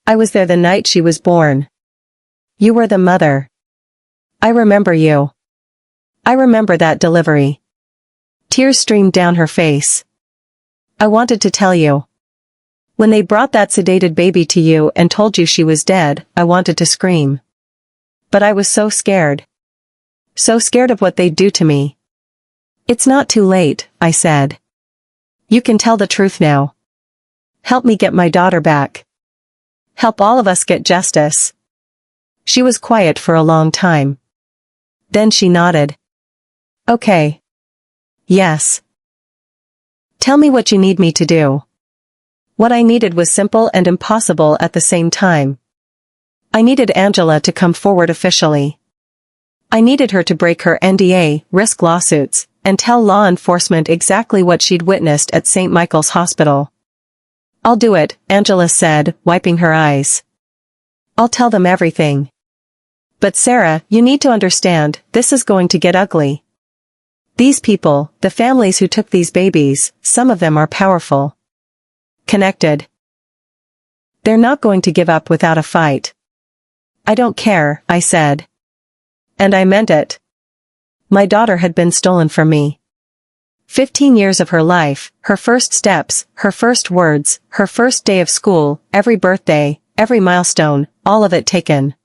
"I was there the night she was born. You were the mother. I remember you. I remember that delivery." Tears streamed down her face. "I wanted to tell you." When they brought that sedated baby to you and told you she was dead, I wanted to scream. But I was so scared. So scared of what they'd do to me. It's not too late, I said. You can tell the truth now. Help me get my daughter back. Help all of us get justice. She was quiet for a long time. Then she nodded. Okay. Yes. Tell me what you need me to do. What I needed was simple and impossible at the same time. I needed Angela to come forward officially. I needed her to break her NDA, risk lawsuits, and tell law enforcement exactly what she'd witnessed at St. Michael's Hospital. I'll do it, Angela said, wiping her eyes. I'll tell them everything. But Sarah, you need to understand, this is going to get ugly. These people, the families who took these babies, some of them are powerful. Connected. They're not going to give up without a fight. I don't care, I said. And I meant it. My daughter had been stolen from me. 15 years of her life, her first steps, her first words, her first day of school, every birthday, every milestone, all of it taken.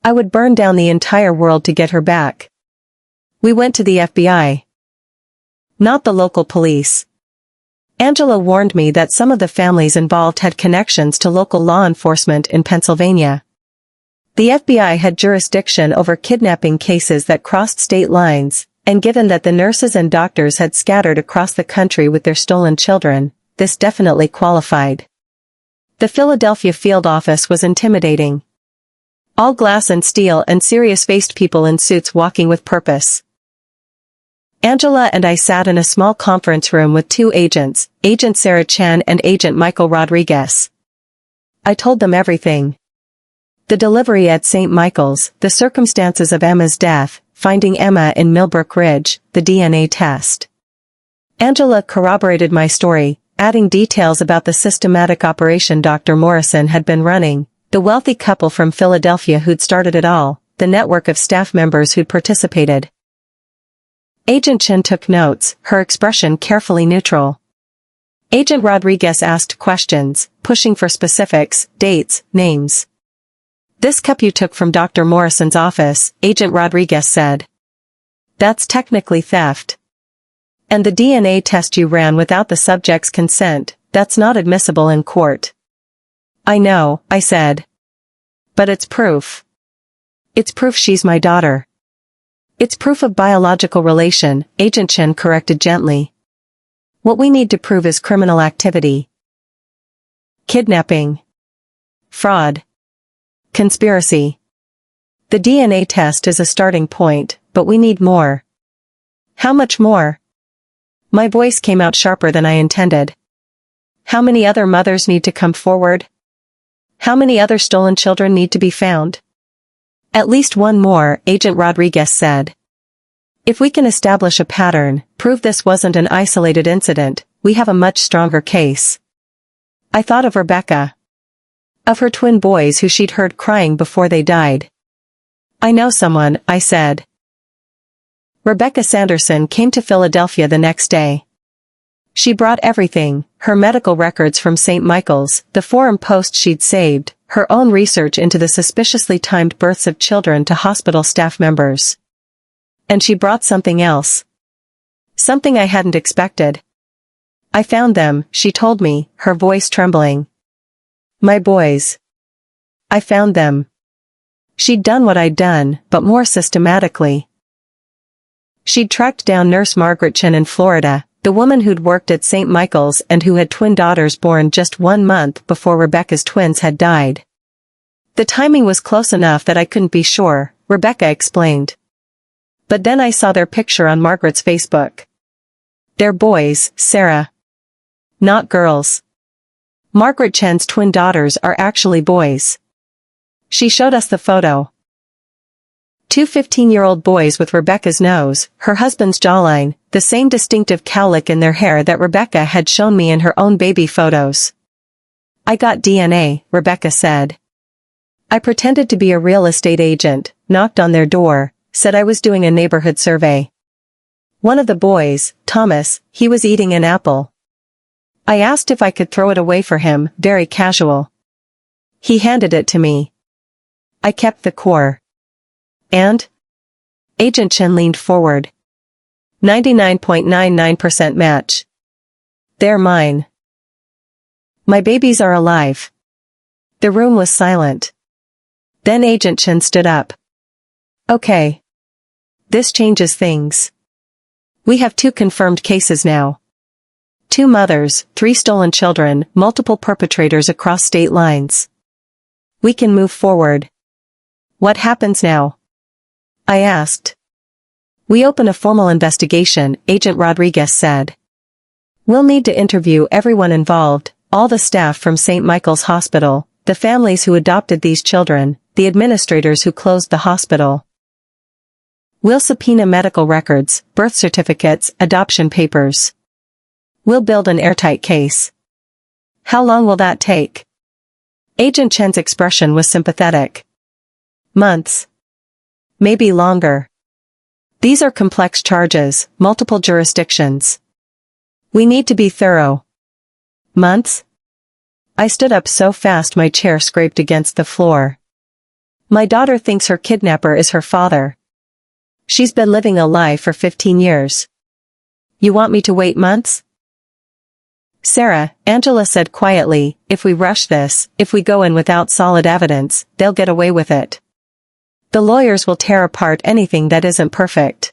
I would burn down the entire world to get her back. We went to the FBI. Not the local police. Angela warned me that some of the families involved had connections to local law enforcement in Pennsylvania. The FBI had jurisdiction over kidnapping cases that crossed state lines, and given that the nurses and doctors had scattered across the country with their stolen children, this definitely qualified. The Philadelphia field office was intimidating. All glass and steel and serious-faced people in suits walking with purpose. Angela and I sat in a small conference room with two agents, Agent Sarah Chen and Agent Michael Rodriguez. I told them everything. The delivery at St. Michael's, the circumstances of Emma's death, finding Emma in Millbrook Ridge, the DNA test. Angela corroborated my story, adding details about the systematic operation Dr. Morrison had been running, the wealthy couple from Philadelphia who'd started it all, the network of staff members who'd participated. Agent Chen took notes, her expression carefully neutral. Agent Rodriguez asked questions, pushing for specifics, dates, names. This cup you took from Dr. Morrison's office, Agent Rodriguez said. That's technically theft. And the DNA test you ran without the subject's consent, that's not admissible in court. I know, I said. But it's proof. It's proof she's my daughter. It's proof of biological relation, Agent Chen corrected gently. What we need to prove is criminal activity. Kidnapping. Fraud. Conspiracy. The DNA test is a starting point, but we need more. How much more? My voice came out sharper than I intended. How many other mothers need to come forward? How many other stolen children need to be found? At least one more, Agent Rodriguez said. If we can establish a pattern, prove this wasn't an isolated incident, we have a much stronger case. I thought of Rebecca. Of her twin boys who she'd heard crying before they died. I know someone, I said. Rebecca Sanderson came to Philadelphia the next day. She brought everything, her medical records from St. Michael's, the forum post she'd saved, her own research into the suspiciously timed births of children to hospital staff members. And she brought something else. Something I hadn't expected. I found them, she told me, her voice trembling. My boys. I found them. She'd done what I'd done, but more systematically. She'd tracked down Nurse Margaret Chen in Florida, the woman who'd worked at St. Michael's and who had twin daughters born just 1 month before Rebecca's twins had died. The timing was close enough that I couldn't be sure, Rebecca explained. But then I saw their picture on Margaret's Facebook. They're boys, Sarah. Not girls. Margaret Chen's twin daughters are actually boys. She showed us the photo. Two 15-year-old boys with Rebecca's nose, her husband's jawline, the same distinctive cowlick in their hair that Rebecca had shown me in her own baby photos. I got DNA, Rebecca said. I pretended to be a real estate agent, knocked on their door, said I was doing a neighborhood survey. One of the boys, Thomas, he was eating an apple. I asked if I could throw it away for him, very casual. He handed it to me. I kept the core. And? Agent Chen leaned forward. 99.99% match. They're mine. My babies are alive. The room was silent. Then Agent Chen stood up. Okay. This changes things. We have 2 confirmed cases now. 2 mothers, 3 stolen children, multiple perpetrators across state lines. We can move forward. What happens now? I asked. We open a formal investigation, Agent Rodriguez said. We'll need to interview everyone involved, all the staff from St. Michael's Hospital, the families who adopted these children, the administrators who closed the hospital. We'll subpoena medical records, birth certificates, adoption papers. We'll build an airtight case. How long will that take? Agent Chen's expression was sympathetic. Months. Maybe longer. These are complex charges, multiple jurisdictions. We need to be thorough. Months? I stood up so fast my chair scraped against the floor. My daughter thinks her kidnapper is her father. She's been living a lie for 15 years. You want me to wait months? Sarah, Angela said quietly, if we rush this, if we go in without solid evidence, they'll get away with it. The lawyers will tear apart anything that isn't perfect.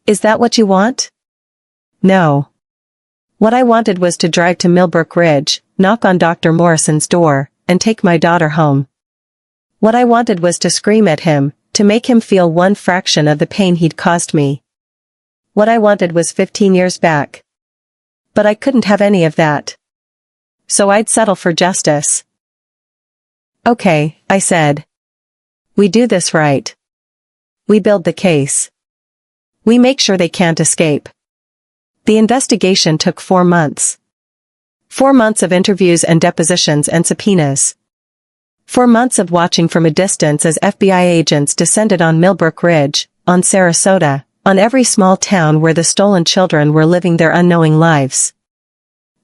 Is that what you want? No. What I wanted was to drive to Millbrook Ridge, knock on Dr. Morrison's door, and take my daughter home. What I wanted was to scream at him, to make him feel one fraction of the pain he'd caused me. What I wanted was 15 years back. But I couldn't have any of that. So I'd settle for justice. Okay, I said. We do this right. We build the case. We make sure they can't escape. The investigation took 4 months. 4 months of interviews and depositions and subpoenas. 4 months of watching from a distance as FBI agents descended on Millbrook Ridge, on Sarasota, on every small town where the stolen children were living their unknowing lives.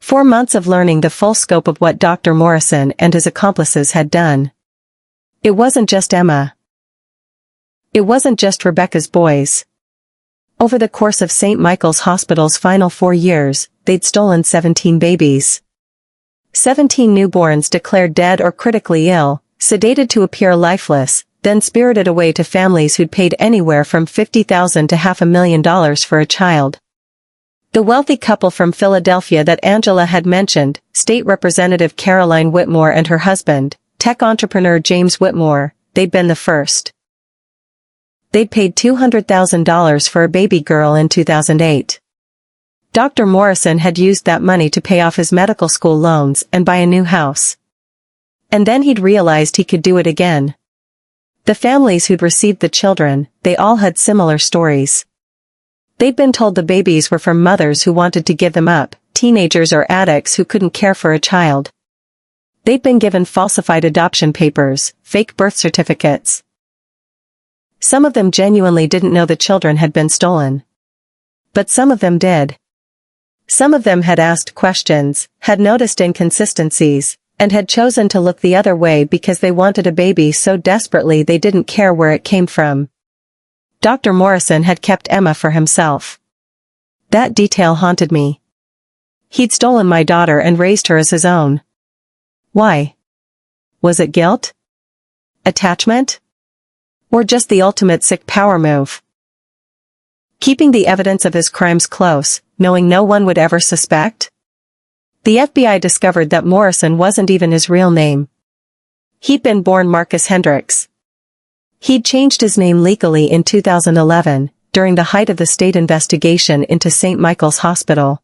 4 months of learning the full scope of what Dr. Morrison and his accomplices had done. It wasn't just Emma. It wasn't just Rebecca's boys. Over the course of St. Michael's Hospital's final 4 years, they'd stolen 17 babies. 17 newborns declared dead or critically ill, sedated to appear lifeless, then spirited away to families who'd paid anywhere from $50,000 to $500,000 for a child. The wealthy couple from Philadelphia that Angela had mentioned, State Representative Caroline Whitmore and her husband, tech entrepreneur James Whitmore, they'd been the first. They'd paid $200,000 for a baby girl in 2008. Dr. Morrison had used that money to pay off his medical school loans and buy a new house. And then he'd realized he could do it again. The families who'd received the children, they all had similar stories. They'd been told the babies were from mothers who wanted to give them up, teenagers or addicts who couldn't care for a child. They'd been given falsified adoption papers, fake birth certificates. Some of them genuinely didn't know the children had been stolen. But some of them did. Some of them had asked questions, had noticed inconsistencies, and had chosen to look the other way because they wanted a baby so desperately they didn't care where it came from. Dr. Morrison had kept Emma for himself. That detail haunted me. He'd stolen my daughter and raised her as his own. Why? Was it guilt? Attachment? Or just the ultimate sick power move? Keeping the evidence of his crimes close, knowing no one would ever suspect? The FBI discovered that Morrison wasn't even his real name. He'd been born Marcus Hendricks. He'd changed his name legally in 2011, during the height of the state investigation into St. Michael's Hospital.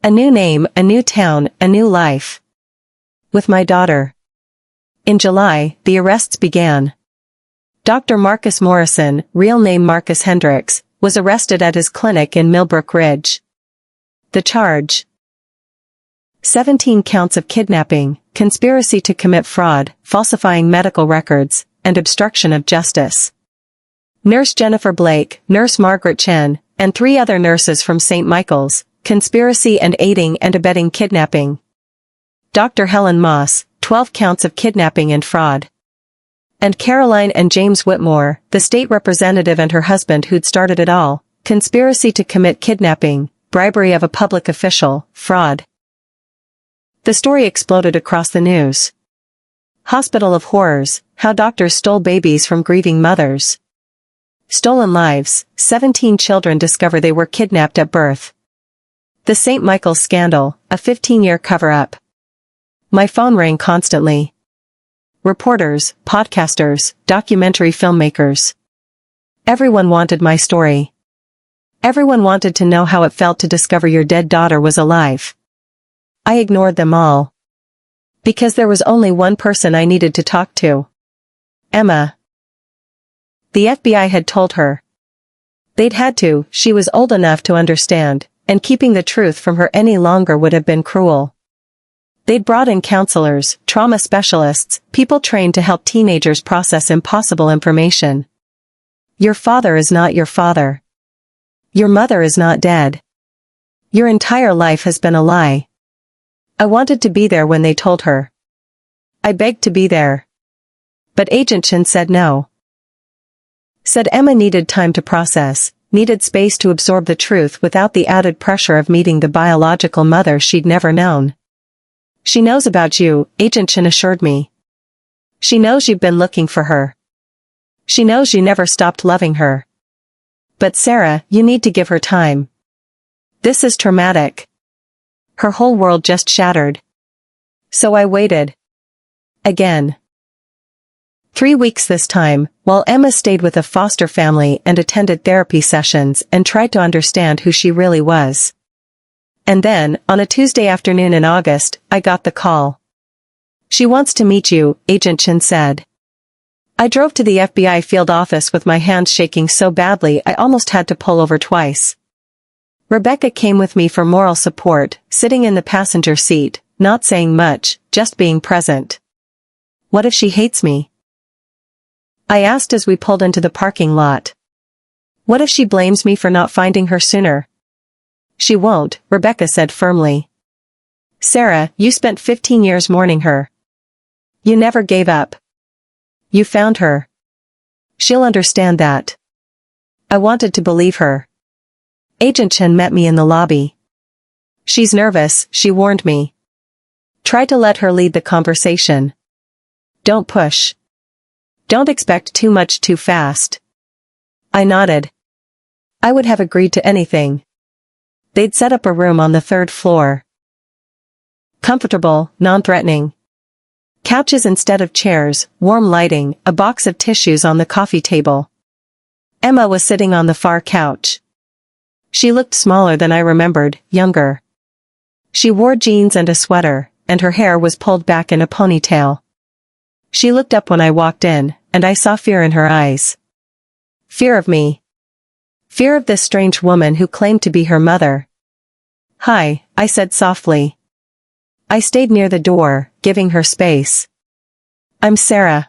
A new name, a new town, a new life. With my daughter. In July, the arrests began. Dr. Marcus Morrison, real name Marcus Hendricks, was arrested at his clinic in Millbrook Ridge. The charge: 17 counts of kidnapping, conspiracy to commit fraud, falsifying medical records, and obstruction of justice. Nurse Jennifer Blake, Nurse Margaret Chen, and 3 other nurses from St. Michael's, conspiracy and aiding and abetting kidnapping. Dr. Helen Moss, 12 counts of kidnapping and fraud. And Caroline and James Whitmore, the state representative and her husband who'd started it all, conspiracy to commit kidnapping, bribery of a public official, fraud. The story exploded across the news. Hospital of Horrors, how doctors stole babies from grieving mothers. Stolen lives, 17 children discover they were kidnapped at birth. The St. Michael's scandal, a 15-year cover-up. My phone rang constantly. Reporters, podcasters, documentary filmmakers. Everyone wanted my story. Everyone wanted to know how it felt to discover your dead daughter was alive. I ignored them all. Because there was only one person I needed to talk to. Emma. The FBI had told her. They'd had to, she was old enough to understand, and keeping the truth from her any longer would have been cruel. They'd brought in counselors, trauma specialists, people trained to help teenagers process impossible information. Your father is not your father. Your mother is not dead. Your entire life has been a lie. I wanted to be there when they told her. I begged to be there. But Agent Chen said no. Said Emma needed time to process, needed space to absorb the truth without the added pressure of meeting the biological mother she'd never known. She knows about you, Agent Chen assured me. She knows you've been looking for her. She knows you never stopped loving her. But Sarah, you need to give her time. This is traumatic. Her whole world just shattered. So I waited. Again. 3 weeks this time, while Emma stayed with a foster family and attended therapy sessions and tried to understand who she really was. And then, on a Tuesday afternoon in August, I got the call. She wants to meet you, Agent Chen said. I drove to the FBI field office with my hands shaking so badly I almost had to pull over twice. Rebecca came with me for moral support, sitting in the passenger seat, not saying much, just being present. What if she hates me? I asked as we pulled into the parking lot. What if she blames me for not finding her sooner? She won't, Rebecca said firmly. Sarah, you spent 15 years mourning her. You never gave up. You found her. She'll understand that. I wanted to believe her. Agent Chen met me in the lobby. She's nervous, she warned me. Try to let her lead the conversation. Don't push. Don't expect too much too fast. I nodded. I would have agreed to anything. They'd set up a room on the 3rd floor. Comfortable, non-threatening. Couches instead of chairs, warm lighting, a box of tissues on the coffee table. Emma was sitting on the far couch. She looked smaller than I remembered, younger. She wore jeans and a sweater, and her hair was pulled back in a ponytail. She looked up when I walked in, and I saw fear in her eyes. Fear of me. Fear of this strange woman who claimed to be her mother. Hi, I said softly. I stayed near the door, giving her space. I'm Sarah.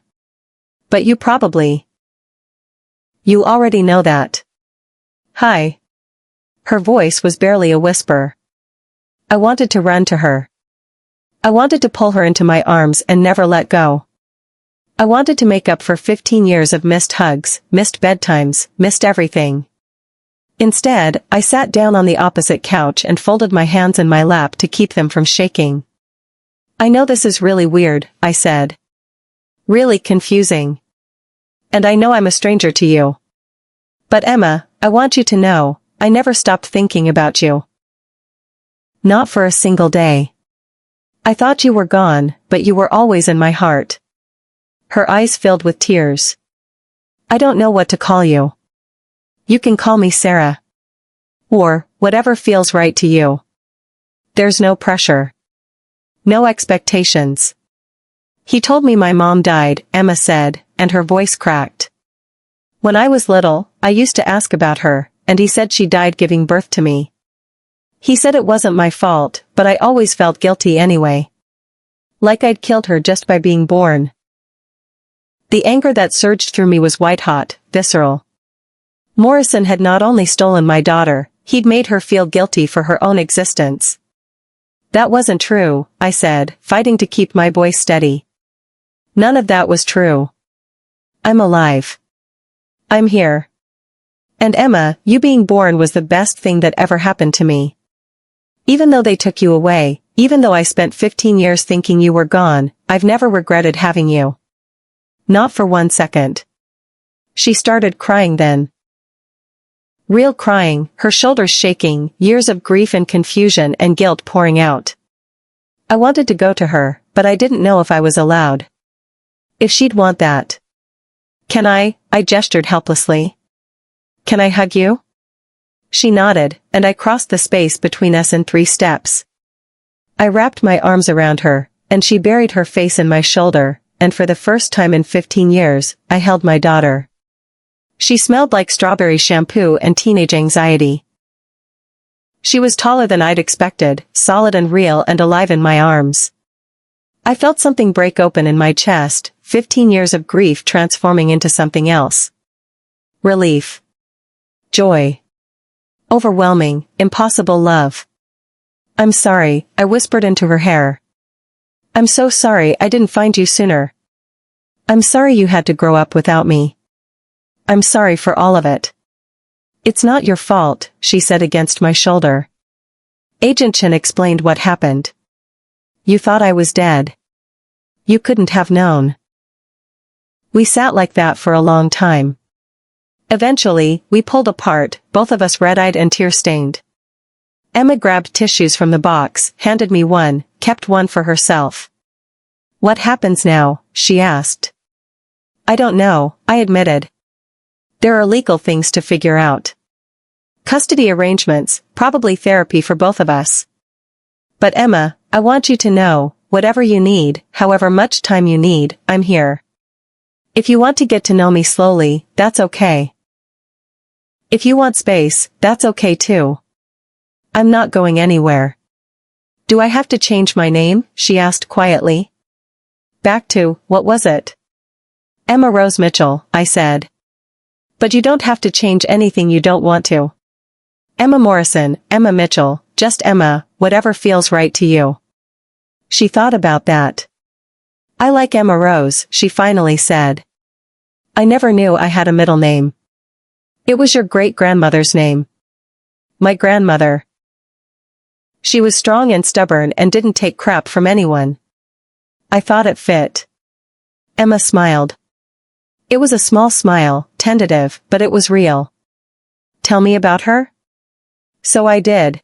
But you probably. You already know that. Hi. Her voice was barely a whisper. I wanted to run to her. I wanted to pull her into my arms and never let go. I wanted to make up for 15 years of missed hugs, missed bedtimes, missed everything. Instead, I sat down on the opposite couch and folded my hands in my lap to keep them from shaking. I know this is really weird, I said. Really confusing. And I know I'm a stranger to you. But Emma, I want you to know, I never stopped thinking about you. Not for a single day. I thought you were gone, but you were always in my heart. Her eyes filled with tears. I don't know what to call you. You can call me Sarah. Or, whatever feels right to you. There's no pressure. No expectations. He told me my mom died, Emma said, and her voice cracked. When I was little, I used to ask about her, and he said she died giving birth to me. He said it wasn't my fault, but I always felt guilty anyway. Like I'd killed her just by being born. The anger that surged through me was white-hot, visceral. Morrison had not only stolen my daughter, He'd made her feel guilty for her own existence. That wasn't true, I said, fighting to keep my voice steady. None of that was true. I'm alive. I'm here. And Emma, you being born was the best thing that ever happened to me. Even though they took you away, even though I spent 15 years thinking you were gone, I've never regretted having you. Not for 1 second. She started crying then. Real crying, her shoulders shaking, years of grief and confusion and guilt pouring out. I wanted to go to her, but I didn't know if I was allowed. If she'd want that. Can I gestured helplessly. Can I hug you? She nodded, and I crossed the space between us in 3 steps. I wrapped my arms around her, and she buried her face in my shoulder, and for the first time in 15 years, I held my daughter. She smelled like strawberry shampoo and teenage anxiety. She was taller than I'd expected, solid and real and alive in my arms. I felt something break open in my chest, 15 years of grief transforming into something else. Relief. Joy. Overwhelming, impossible love. I'm sorry, I whispered into her hair. I'm so sorry I didn't find you sooner. I'm sorry you had to grow up without me. I'm sorry for all of it. It's not your fault, she said against my shoulder. Agent Chen explained what happened. You thought I was dead. You couldn't have known. We sat like that for a long time. Eventually, we pulled apart, both of us red-eyed and tear-stained. Emma grabbed tissues from the box, handed me one, kept one for herself. What happens now? She asked. I don't know, I admitted. There are legal things to figure out. Custody arrangements, probably therapy for both of us. But Emma, I want you to know, whatever you need, however much time you need, I'm here. If you want to get to know me slowly, that's okay. If you want space, that's okay too. I'm not going anywhere. Do I have to change my name? She asked quietly. Back to, what was it? Emma Rose Mitchell, I said. But you don't have to change anything you don't want to. Emma Morrison, Emma Mitchell, just Emma, whatever feels right to you. She thought about that. I like Emma Rose, she finally said. I never knew I had a middle name. It was your great-grandmother's name. My grandmother. She was strong and stubborn and didn't take crap from anyone. I thought it fit. Emma smiled. It was a small smile, tentative, but it was real. Tell me about her? So I did.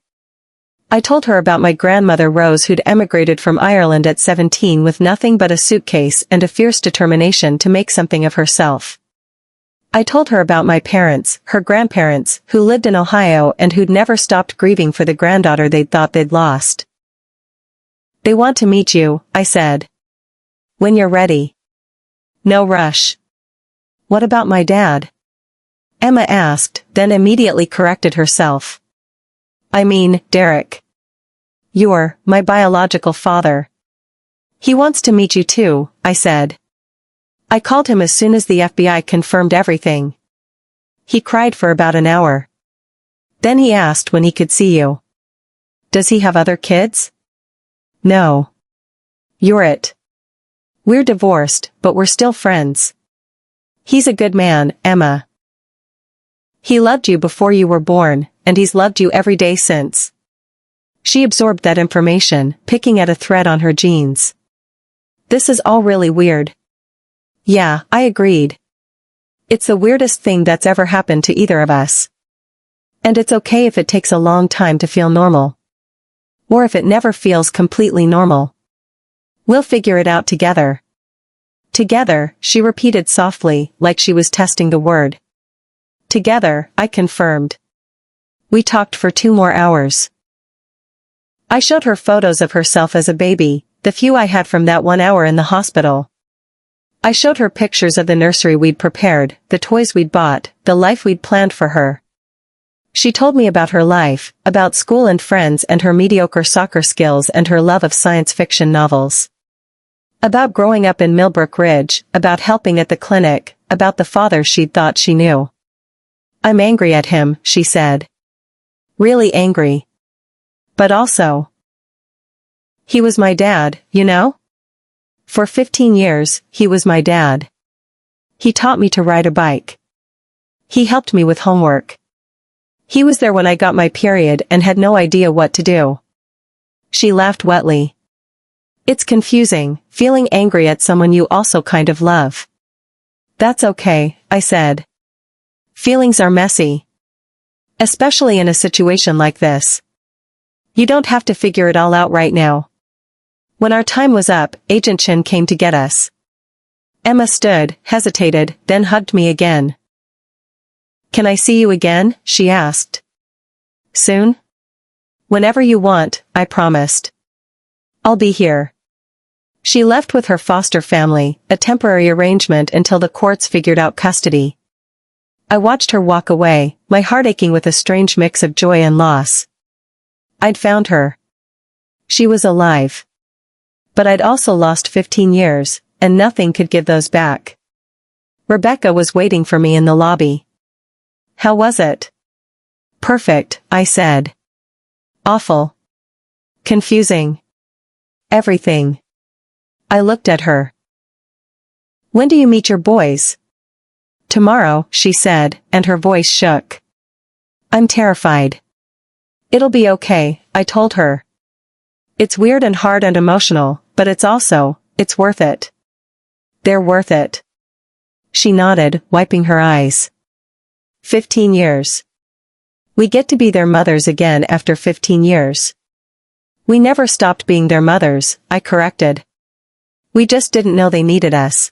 I told her about my grandmother Rose who'd emigrated from Ireland at 17 with nothing but a suitcase and a fierce determination to make something of herself. I told her about my parents, her grandparents, who lived in Ohio and who'd never stopped grieving for the granddaughter they'd thought they'd lost. They want to meet you, I said. When you're ready. No rush. What about my dad? Emma asked, then immediately corrected herself. I mean, Derek. You're my biological father. He wants to meet you too, I said. I called him as soon as the FBI confirmed everything. He cried for about an hour. Then he asked when he could see you. Does he have other kids? No. You're it. We're divorced, but we're still friends. He's a good man, Emma. He loved you before you were born, and he's loved you every day since. She absorbed that information, picking at a thread on her jeans. This is all really weird. Yeah, I agreed. It's the weirdest thing that's ever happened to either of us. And it's okay if it takes a long time to feel normal. Or if it never feels completely normal. We'll figure it out together. Together, she repeated softly, like she was testing the word. Together, I confirmed. We talked for 2 more hours. I showed her photos of herself as a baby, the few I had from that 1 hour in the hospital. I showed her pictures of the nursery we'd prepared, the toys we'd bought, the life we'd planned for her. She told me about her life, about school and friends and her mediocre soccer skills and her love of science fiction novels. About growing up in Millbrook Ridge, about helping at the clinic, about the father she'd thought she knew. I'm angry at him, she said. really angry. But also, he was my dad, you know? For 15 years, he was my dad. He taught me to ride a bike. He helped me with homework. He was there when I got my period and had no idea what to do. She laughed wetly. It's confusing, feeling angry at someone you also kind of love. That's okay, I said. Feelings are messy. Especially in a situation like this. You don't have to figure it all out right now. When our time was up, Agent Chin came to get us. Emma stood, hesitated, then hugged me again. Can I see you again? She asked. Soon? Whenever you want, I promised. I'll be here. She left with her foster family, a temporary arrangement until the courts figured out custody. I watched her walk away, my heart aching with a strange mix of joy and loss. I'd found her. She was alive. But I'd also lost 15 years, and nothing could give those back. Rebecca was waiting for me in the lobby. How was it? Perfect, I said. Awful. Confusing. Everything. I looked at her. When do you meet your boys? Tomorrow, she said, and her voice shook. I'm terrified. It'll be okay, I told her. It's weird and hard and emotional, but it's worth it. They're worth it. She nodded, wiping her eyes. 15 years. We get to be their mothers again after 15 years. We never stopped being their mothers, I corrected. We just didn't know they needed us.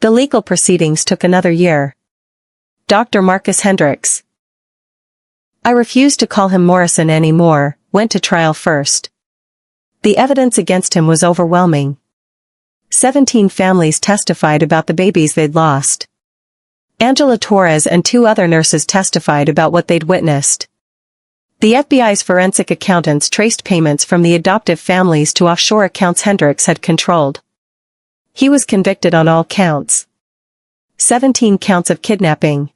The legal proceedings took another year. Dr. Marcus Hendricks. I refused to call him Morrison anymore, went to trial first. The evidence against him was overwhelming. 17 families testified about the babies they'd lost. Angela Torres and 2 other nurses testified about what they'd witnessed. The FBI's forensic accountants traced payments from the adoptive families to offshore accounts Hendricks had controlled. He was convicted on all counts. 17 counts of kidnapping.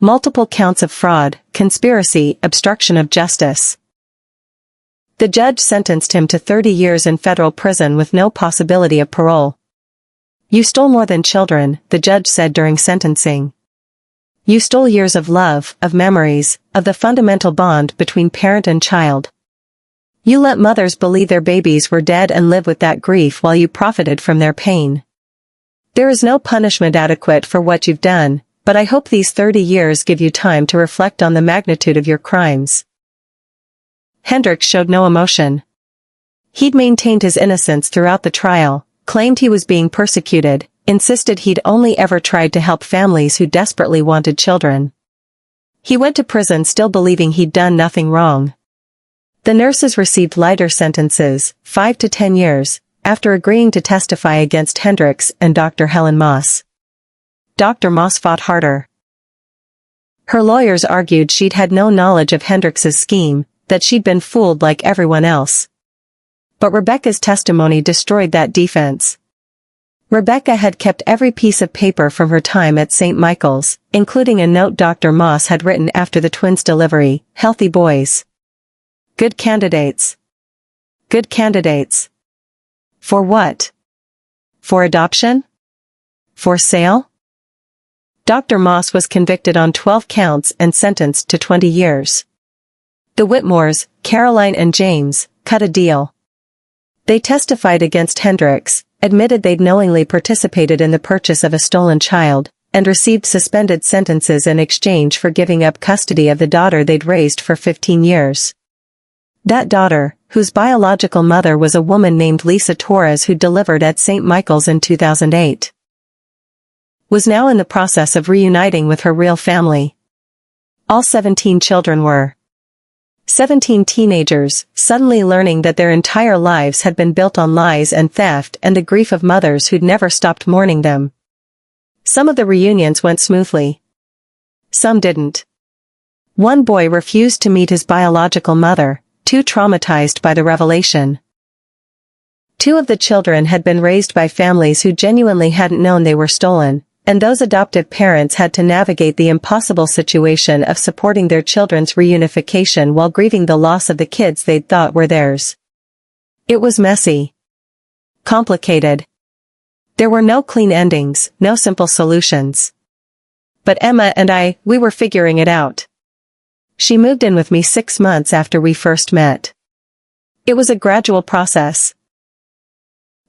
Multiple counts of fraud, conspiracy, obstruction of justice. The judge sentenced him to 30 years in federal prison with no possibility of parole. You stole more than children, the judge said during sentencing. You stole years of love, of memories, of the fundamental bond between parent and child. You let mothers believe their babies were dead and live with that grief while you profited from their pain. There is no punishment adequate for what you've done, but I hope these 30 years give you time to reflect on the magnitude of your crimes. Hendricks showed no emotion. He'd maintained his innocence throughout the trial, claimed he was being persecuted, insisted he'd only ever tried to help families who desperately wanted children. He went to prison still believing he'd done nothing wrong. The nurses received lighter sentences, 5 to 10 years, after agreeing to testify against Hendricks and Dr. Helen Moss. Dr. Moss fought harder. Her lawyers argued she'd had no knowledge of Hendricks's scheme, that she'd been fooled like everyone else. But Rebecca's testimony destroyed that defense. Rebecca had kept every piece of paper from her time at St. Michael's, including a note Dr. Moss had written after the twins' delivery, "Healthy boys. Good candidates. Good candidates. For what? For adoption? For sale?" Dr. Moss was convicted on 12 counts and sentenced to 20 years. The Whitmores, Caroline and James, cut a deal. They testified against Hendricks, admitted they'd knowingly participated in the purchase of a stolen child, and received suspended sentences in exchange for giving up custody of the daughter they'd raised for 15 years. That daughter, whose biological mother was a woman named Lisa Torres who delivered at St. Michael's in 2008, was now in the process of reuniting with her real family. All 17 children were 17 teenagers, suddenly learning that their entire lives had been built on lies and theft and the grief of mothers who'd never stopped mourning them. Some of the reunions went smoothly. Some didn't. One boy refused to meet his biological mother, too traumatized by the revelation. 2 of the children had been raised by families who genuinely hadn't known they were stolen, And those adoptive parents had to navigate the impossible situation of supporting their children's reunification while grieving the loss of the kids they'd thought were theirs. It was messy. Complicated. There were no clean endings, no simple solutions. But Emma and we were figuring it out. She moved in with me 6 months after we first met. It was a gradual process.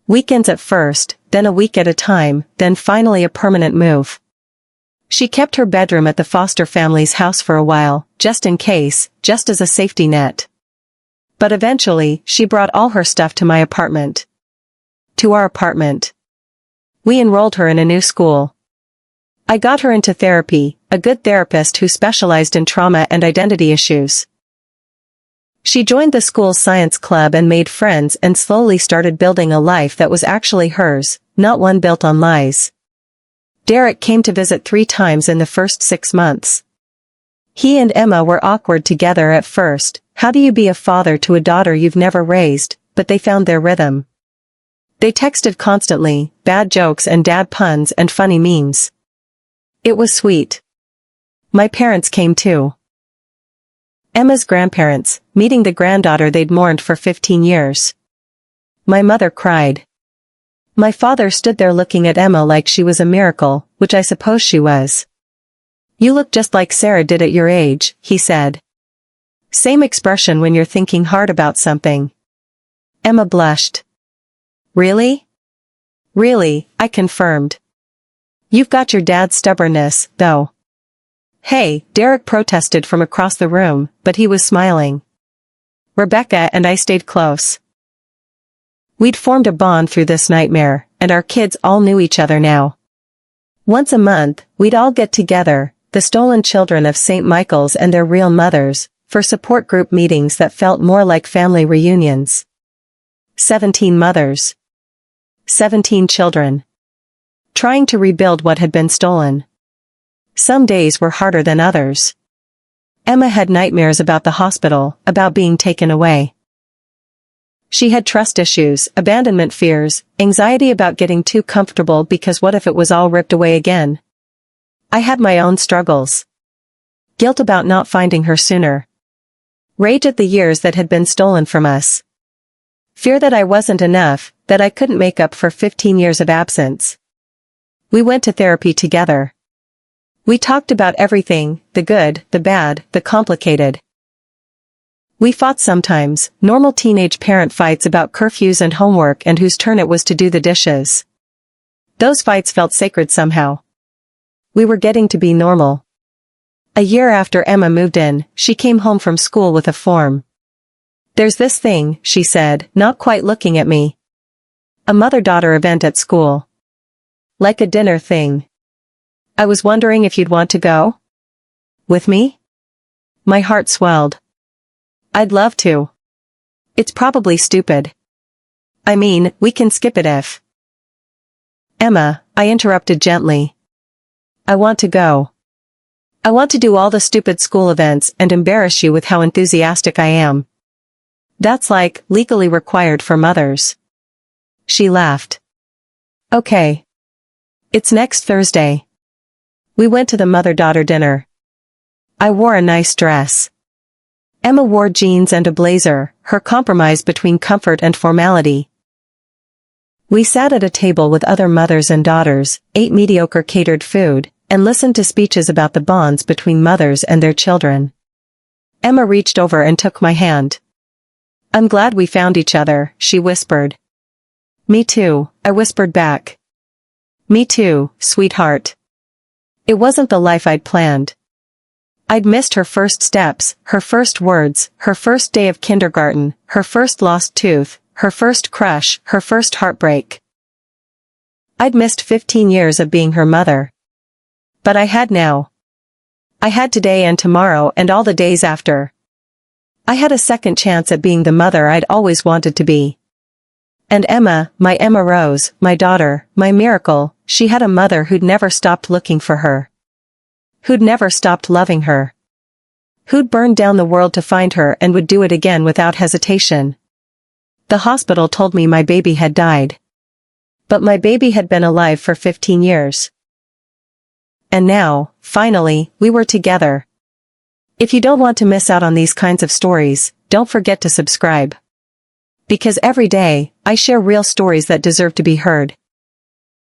Weekends at first, then a week at a time, then finally a permanent move. She kept her bedroom at the foster family's house for a while, just in case, just as a safety net. But eventually, she brought all her stuff to my apartment. To our apartment. We enrolled her in a new school. I got her into therapy, a good therapist who specialized in trauma and identity issues. She joined the school's science club and made friends and slowly started building a life that was actually hers, not one built on lies. Derek came to visit 3 times in the first 6 months. He and Emma were awkward together at first. How do you be a father to a daughter you've never raised? But they found their rhythm. They texted constantly, bad jokes and dad puns and funny memes. It was sweet. My parents came too. Emma's grandparents, meeting the granddaughter they'd mourned for 15 years. My mother cried. My father stood there looking at Emma like she was a miracle, which I suppose she was. You look just like Sarah did at your age, he said. Same expression when you're thinking hard about something. Emma blushed. Really? Really, I confirmed. You've got your dad's stubbornness, though. Hey, Derek protested from across the room, but he was smiling. Rebecca and I stayed close. We'd formed a bond through this nightmare, and our kids all knew each other now. Once a month, we'd all get together, the stolen children of St. Michael's and their real mothers, for support group meetings that felt more like family reunions. 17 mothers. 17 children. Trying to rebuild what had been stolen. Some days were harder than others. Emma had nightmares about the hospital, about being taken away. She had trust issues, abandonment fears, anxiety about getting too comfortable because what if it was all ripped away again? I had my own struggles. Guilt about not finding her sooner. Rage at the years that had been stolen from us. Fear that I wasn't enough, that I couldn't make up for 15 years of absence. We went to therapy together. We talked about everything, the good, the bad, the complicated. We fought sometimes, normal teenage parent fights about curfews and homework and whose turn it was to do the dishes. Those fights felt sacred somehow. We were getting to be normal. A year after Emma moved in, she came home from school with a form. There's this thing, she said, not quite looking at me. A mother-daughter event at school. Like a dinner thing. I was wondering if you'd want to go? With me? My heart swelled. I'd love to. It's probably stupid. I mean, we can skip it if. Emma, I interrupted gently. I want to go. I want to do all the stupid school events and embarrass you with how enthusiastic I am. That's like, legally required for mothers. She laughed. Okay. It's next Thursday. We went to the mother-daughter dinner. I wore a nice dress. Emma wore jeans and a blazer, her compromise between comfort and formality. We sat at a table with other mothers and daughters, ate mediocre catered food, and listened to speeches about the bonds between mothers and their children. Emma reached over and took my hand. I'm glad we found each other, she whispered. Me too, I whispered back. Me too, sweetheart. It wasn't the life I'd planned. I'd missed her first steps, her first words, her first day of kindergarten, her first lost tooth, her first crush, her first heartbreak. I'd missed 15 years of being her mother. But I had now. I had today and tomorrow and all the days after. I had a second chance at being the mother I'd always wanted to be. And Emma, my Emma Rose, my daughter, my miracle, she had a mother who'd never stopped looking for her. Who'd never stopped loving her. Who'd burned down the world to find her and would do it again without hesitation. The hospital told me my baby had died. But my baby had been alive for 15 years. and now, finally, we were together. If you don't want to miss out on these kinds of stories, don't forget to subscribe. Because every day, I share real stories that deserve to be heard.